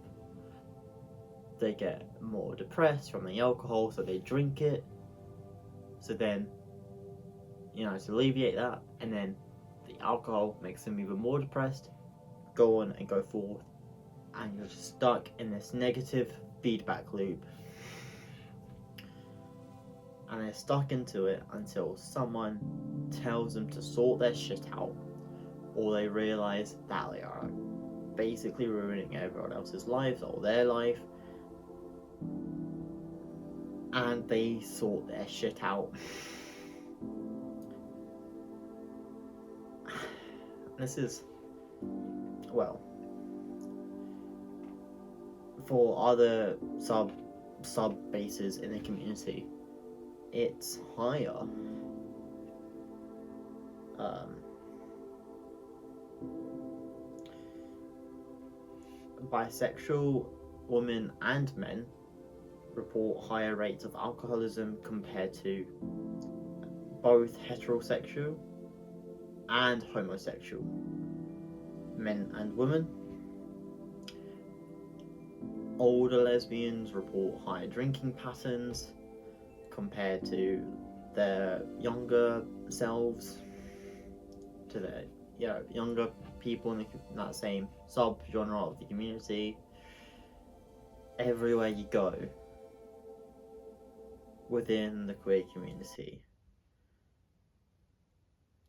They get more depressed from the alcohol, so they drink it. So then, to alleviate that, and then the alcohol makes them even more depressed, go on and go forth, and you're just stuck in this negative feedback loop. And they're stuck into it until someone tells them to sort their shit out, or they realise that they are basically ruining everyone else's lives or their life, and they sort their shit out. This is, for other sub bases in the community, it's higher. Bisexual women and men report higher rates of alcoholism compared to both heterosexual and homosexual men and women. Older lesbians report higher drinking patterns compared to their younger selves, to their younger people in that same sub-genre of the community. Everywhere you go within the queer community,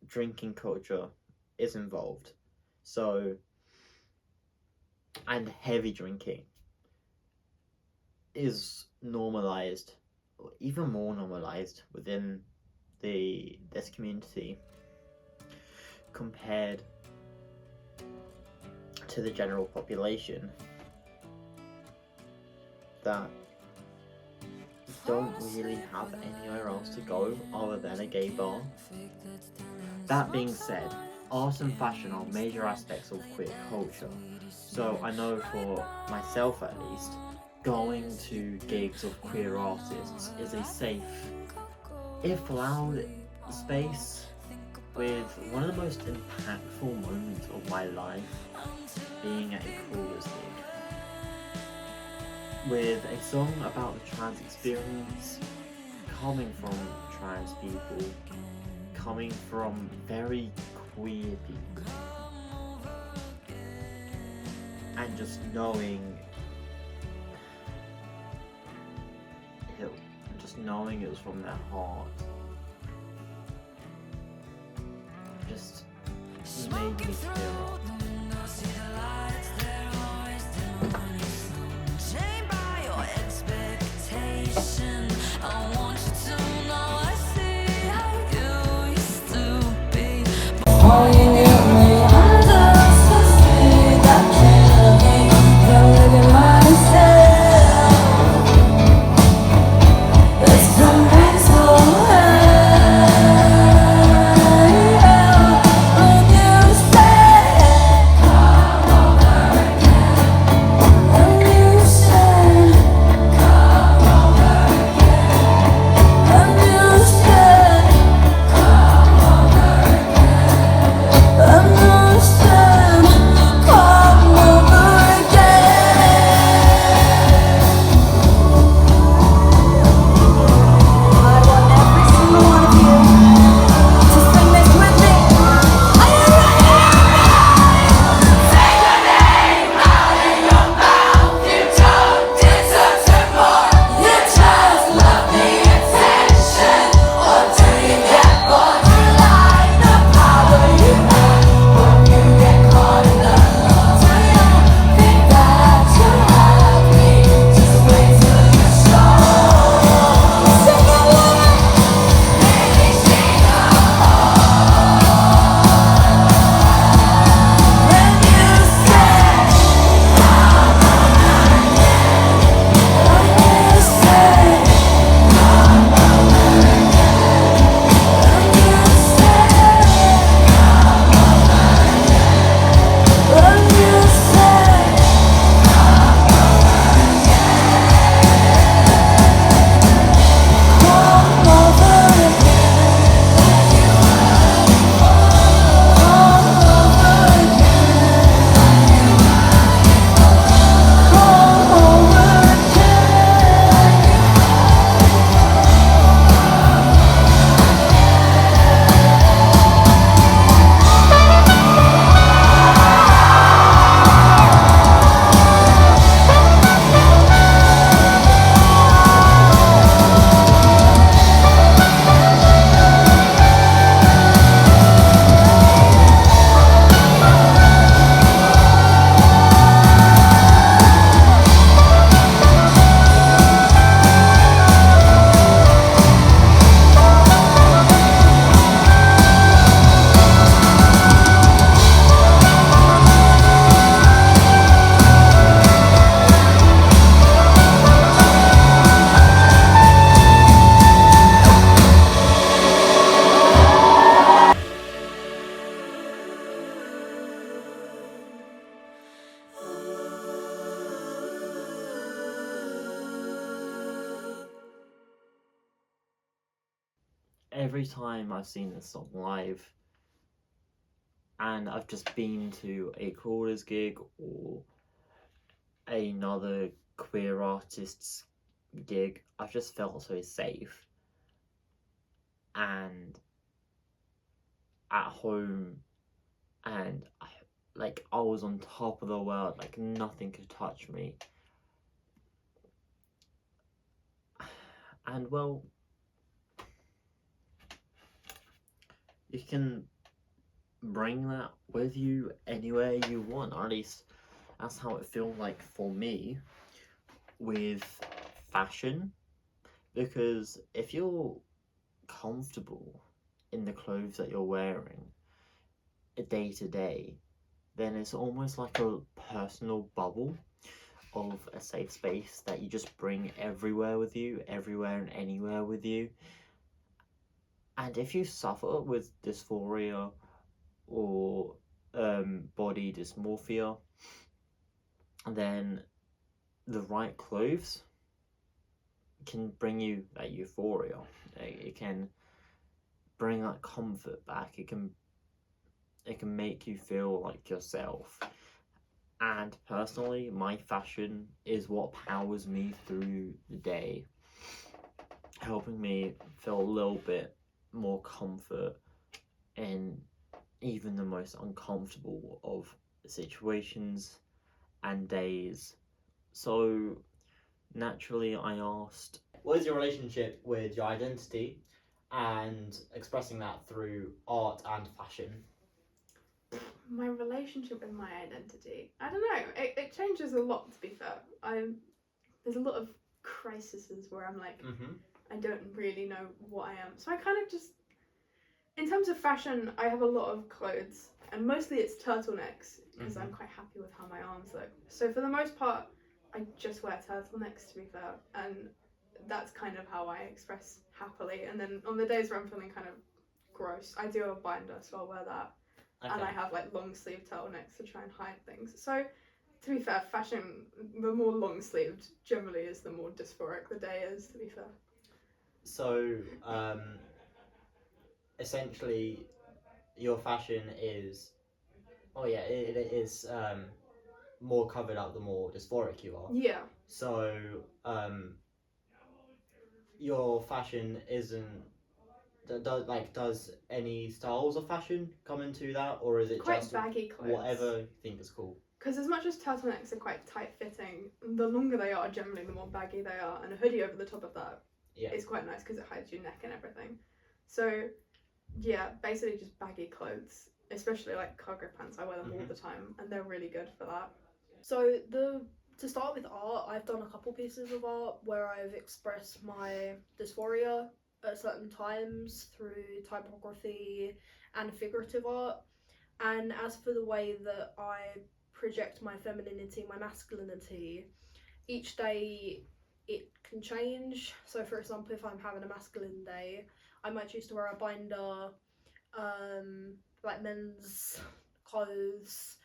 drinking culture is involved. So, and heavy drinking is normalized, or even more normalized within this community compared to the general population that don't really have anywhere else to go other than a gay bar. That being said, art and fashion are major aspects of queer culture. So I know for myself at least, going to gigs of queer artists is a safe, if loud, space with one of the most impactful moments of my life being at a Chorus gig. With a song about the trans experience, coming from trans people, coming from very queer people, and just knowing it was from their heart, just made me tear up. every time I've seen this song live, and I've just been to a Crawlers gig or another queer artist's gig, I've just felt so safe and at home, and I was on top of the world, like nothing could touch me. And well, you can bring that with you anywhere you want, or at least that's how it feels like for me with fashion, because if you're comfortable in the clothes that you're wearing day to day, then it's almost like a personal bubble of a safe space that you just bring everywhere with you, everywhere and anywhere with you. And if you suffer with dysphoria or body dysmorphia, then the right clothes can bring you that euphoria. It can bring that comfort back. It can make you feel like yourself. And personally, my fashion is what powers me through the day, helping me feel a little bit more comfort in even the most uncomfortable of situations and days. So naturally I asked, what is your relationship with your identity and expressing that through art and fashion? My relationship with my identity, I don't know, it changes a lot, to be fair. There's a lot of crises where I'm like, I don't really know what I am. So I kind of just, in terms of fashion, I have a lot of clothes, and mostly it's turtlenecks, because I'm quite happy with how my arms look. So for the most part, I just wear turtlenecks, to be fair, and that's kind of how I express happily. And then on the days where I'm feeling kind of gross, I do have a binder, so I'll wear that. Okay. And I have like long sleeve turtlenecks to try and hide things. So to be fair, fashion, the more long sleeved generally is the more dysphoric the day is, to be fair. So essentially your fashion is, it is more covered up the more dysphoric you are. Yeah. So your fashion isn't, does any styles of fashion come into that, or is it quite just baggy clothes, whatever you think is cool? Because as much as turtlenecks are quite tight fitting, the longer they are, generally the more baggy they are, and a hoodie over the top of that is quite nice because it hides your neck and everything. So yeah, basically just baggy clothes, especially like cargo pants. I wear them all the time, and they're really good for that. So to start with art, I've done a couple pieces of art where I've expressed my dysphoria at certain times through typography and figurative art. And as for the way that I project my femininity, my masculinity, each day it can change. So for example, if I'm having a masculine day, I might choose to wear a binder, like men's clothes,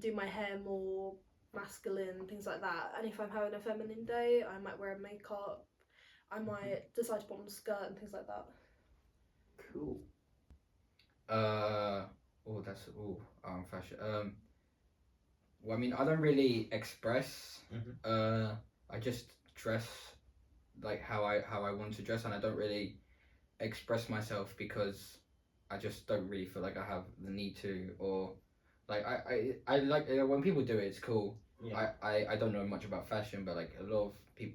do my hair more masculine, things like that. And if I'm having a feminine day, I might wear makeup, I might decide to put on a skirt and things like that. Cool. Fashion. Well, I mean, I don't really express. I just dress like how I want to dress, and I don't really express myself because I just don't really feel like I have the need to, or like I like when people do it, it's cool. Yeah. I don't know much about fashion, but like a lot of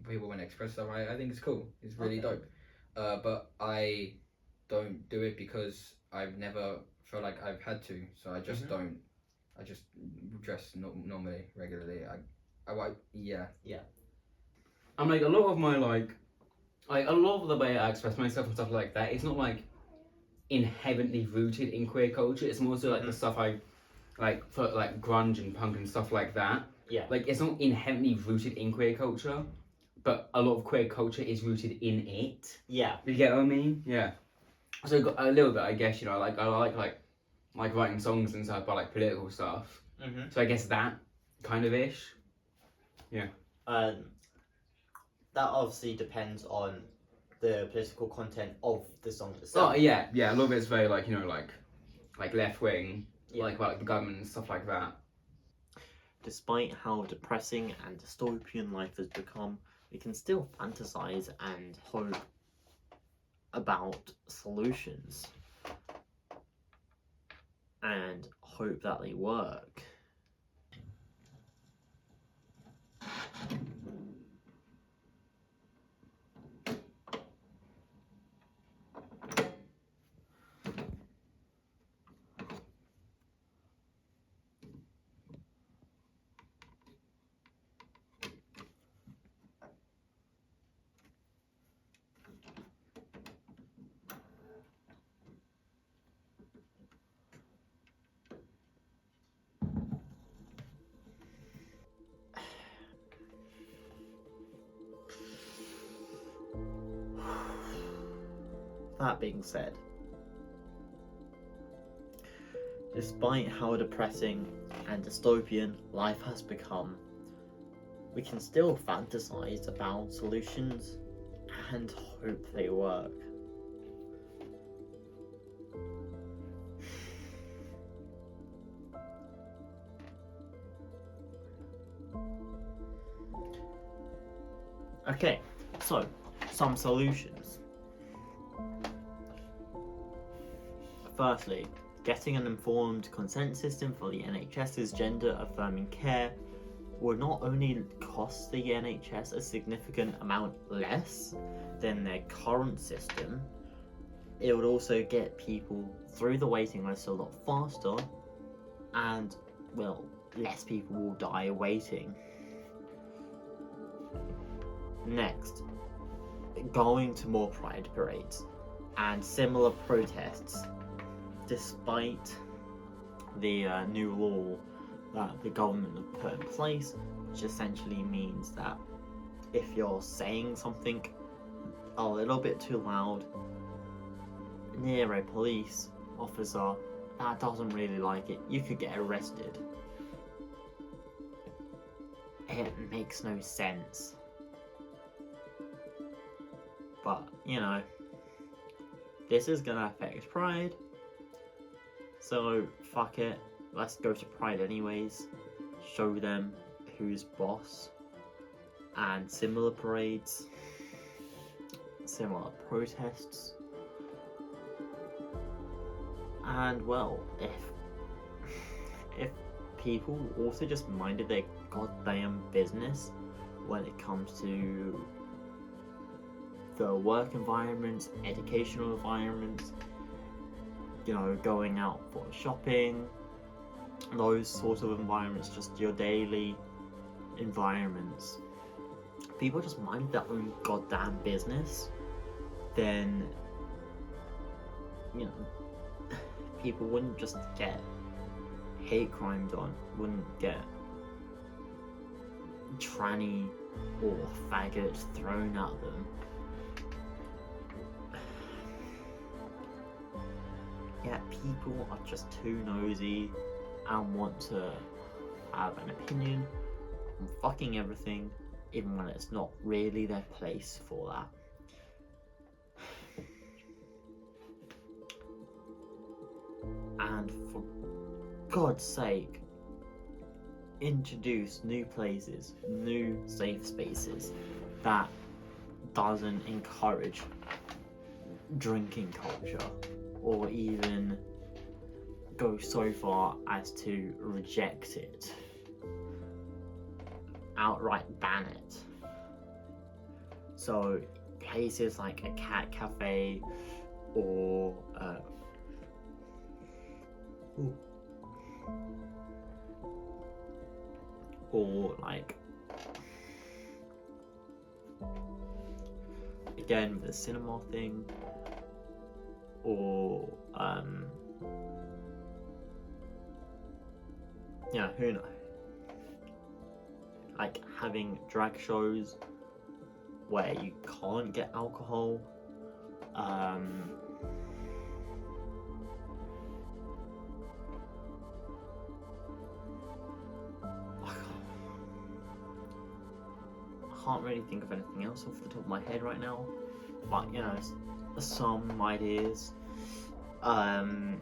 people when they express stuff, I think it's cool. It's really dope. But I don't do it because I've never felt like I've had to, so I just don't. I just dress normally, regularly. Yeah. I'm like a lot of my like a lot of the way I express myself and stuff like that. It's not like inherently rooted in queer culture. It's more so like the stuff I like for like grunge and punk and stuff like that. Yeah. Like it's not inherently rooted in queer culture, but a lot of queer culture is rooted in it. Yeah. You get what I mean? Yeah. So a little bit, I guess, you know, like I like writing songs and stuff about like political stuff. So I guess that kind of ish. Yeah. That obviously depends on the political content of the song itself. Oh yeah, a lot of it's very like like left wing, like about the government and stuff like that. Despite how depressing and dystopian life has become, we can still fantasize and hope about solutions and hope that they work. That being said, despite how depressing and dystopian life has become, we can still fantasize about solutions and hope they work. Okay, so some solutions. Firstly, getting an informed consent system for the NHS's gender affirming care would not only cost the NHS a significant amount less than their current system, it would also get people through the waiting list a lot faster, and, well, less people will die waiting. Next, going to more pride parades and similar protests. Despite the new law that the government have put in place, which essentially means that if you're saying something a little bit too loud near a police officer that doesn't really like it, you could get arrested. It makes no sense. But, you know, this is gonna affect Pride. So, fuck it. Let's go to Pride anyways. Show them who's boss. And similar parades. Similar protests. And, well, if people also just minded their goddamn business when it comes to the work environment, educational environment, you know, going out for shopping, those sort of environments, just your daily environments. People just mind their own goddamn business, then, you know, people wouldn't just get hate crimes on, wouldn't get tranny or faggot thrown at them. Yeah, people are just too nosy and want to have an opinion on fucking everything, even when it's not really their place for that. And for God's sake, introduce new places, new safe spaces that doesn't encourage drinking culture, or even go so far as to reject it, outright ban it. So places like a cat cafe or like, again with the cinema thing, or yeah, who knows, like having drag shows where you can't get alcohol, I can't really think of anything else off the top of my head right now. but you know, some ideas, and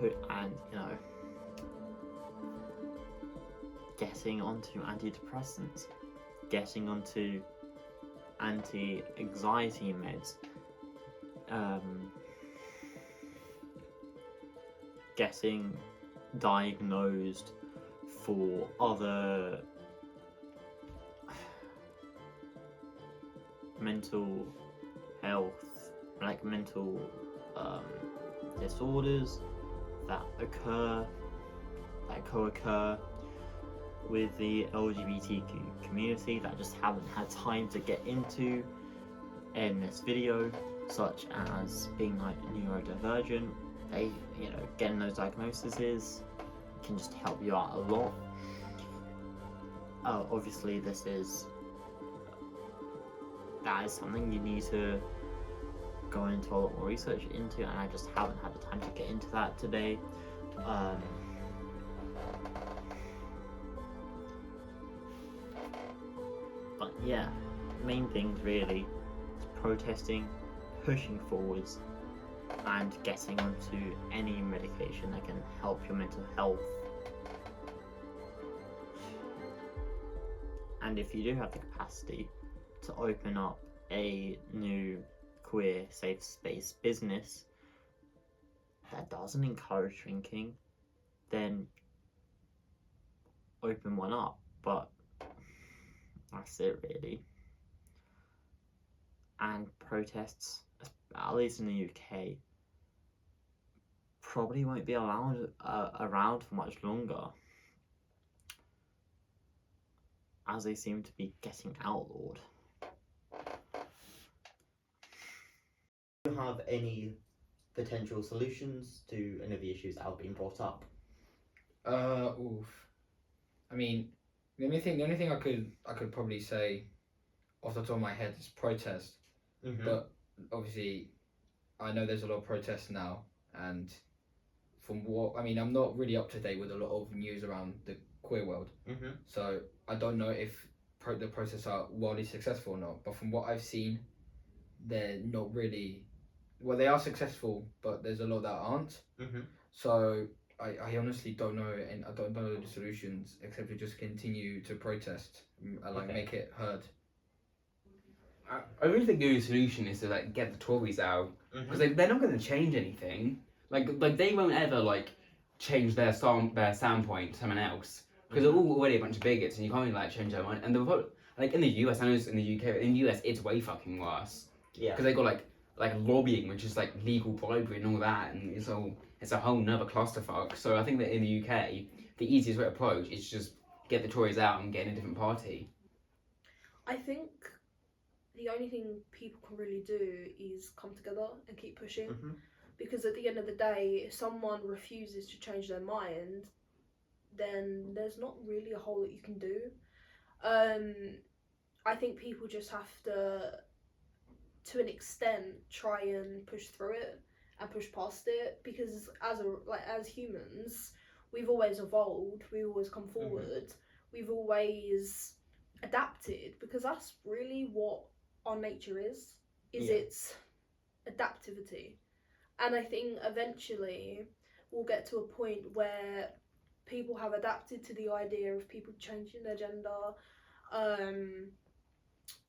you know, getting onto antidepressants, getting onto anti-anxiety meds, getting diagnosed for other mental health, like mental disorders that co-occur with the LGBTQ community that I just haven't had time to get into in this video, such as being like neurodivergent. Getting those diagnoses can just help you out a lot. Obviously, that is something you need to go into a lot more research into, and I just haven't had the time to get into that today. But yeah, main things really is protesting, pushing forwards, and getting onto any medication that can help your mental health. And if you do have the capacity to open up a new queer safe space business that doesn't encourage drinking, then open one up. But that's it really. And protests, at least in the UK, probably won't be allowed around for much longer, as they seem to be getting outlawed. Do you have any potential solutions to any of the issues that have been brought up? I mean, the only thing I could probably say off the top of my head is protest. Mm-hmm. But obviously, I know there's a lot of protests now, and from what I'm not really up to date with a lot of news around the queer world. Mm-hmm. So I don't know if the protests are wildly successful or not. But from what I've seen, they're not really. Well, they are successful, but there's a lot that aren't. Mm-hmm. So I honestly don't know, and I don't know the solutions except to just continue to protest and make it heard. I really think the only solution is to like get the Tories out, because they're not going to change anything. Like they won't ever change their standpoint to someone else, because they're all already a bunch of bigots, and you can't really change their mind. And in the US, I know it's in the UK, but in the US it's way fucking worse. Yeah. Because they got like lobbying, which is like legal bribery and all that, and it's a whole nother clusterfuck. So I think that in the UK, the easiest way to approach is just get the Tories out and get in a different party. I think the only thing people can really do is come together and keep pushing. Mm-hmm. Because at the end of the day, if someone refuses to change their mind, then there's not really a whole lot you can do. I think people just have to an extent, try and push through it and push past it, because as humans, we've always evolved, we've always come forward, we've always adapted, because that's really what our nature is its adaptivity. And I think eventually we'll get to a point where people have adapted to the idea of people changing their gender,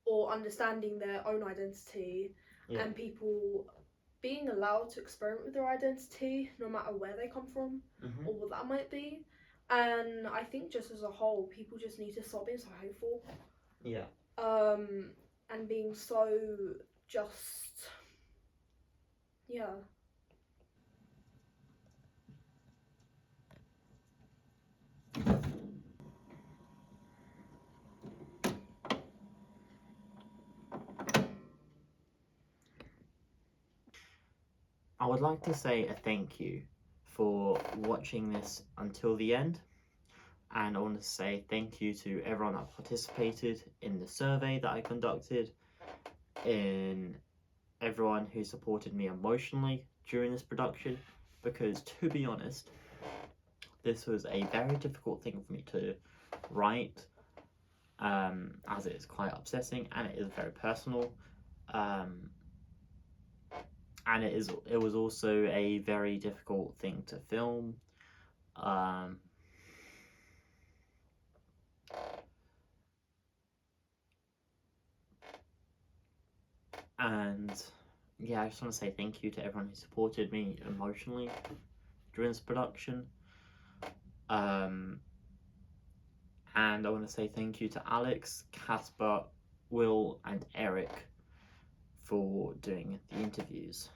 or understanding their own identity, and people being allowed to experiment with their identity no matter where they come from or what that might be. And I think just as a whole, people just need to stop being so hateful. Yeah. And being so just, yeah. I would like to say a thank you for watching this until the end, and I want to say thank you to everyone that participated in the survey that I conducted, in everyone who supported me emotionally during this production, because to be honest, this was a very difficult thing for me to write, as it is quite upsetting and it is very personal. And it was also a very difficult thing to film. And yeah, I just want to say thank you to everyone who supported me emotionally during this production. And I want to say thank you to Alex, Casper, Will, and Eric for doing the interviews.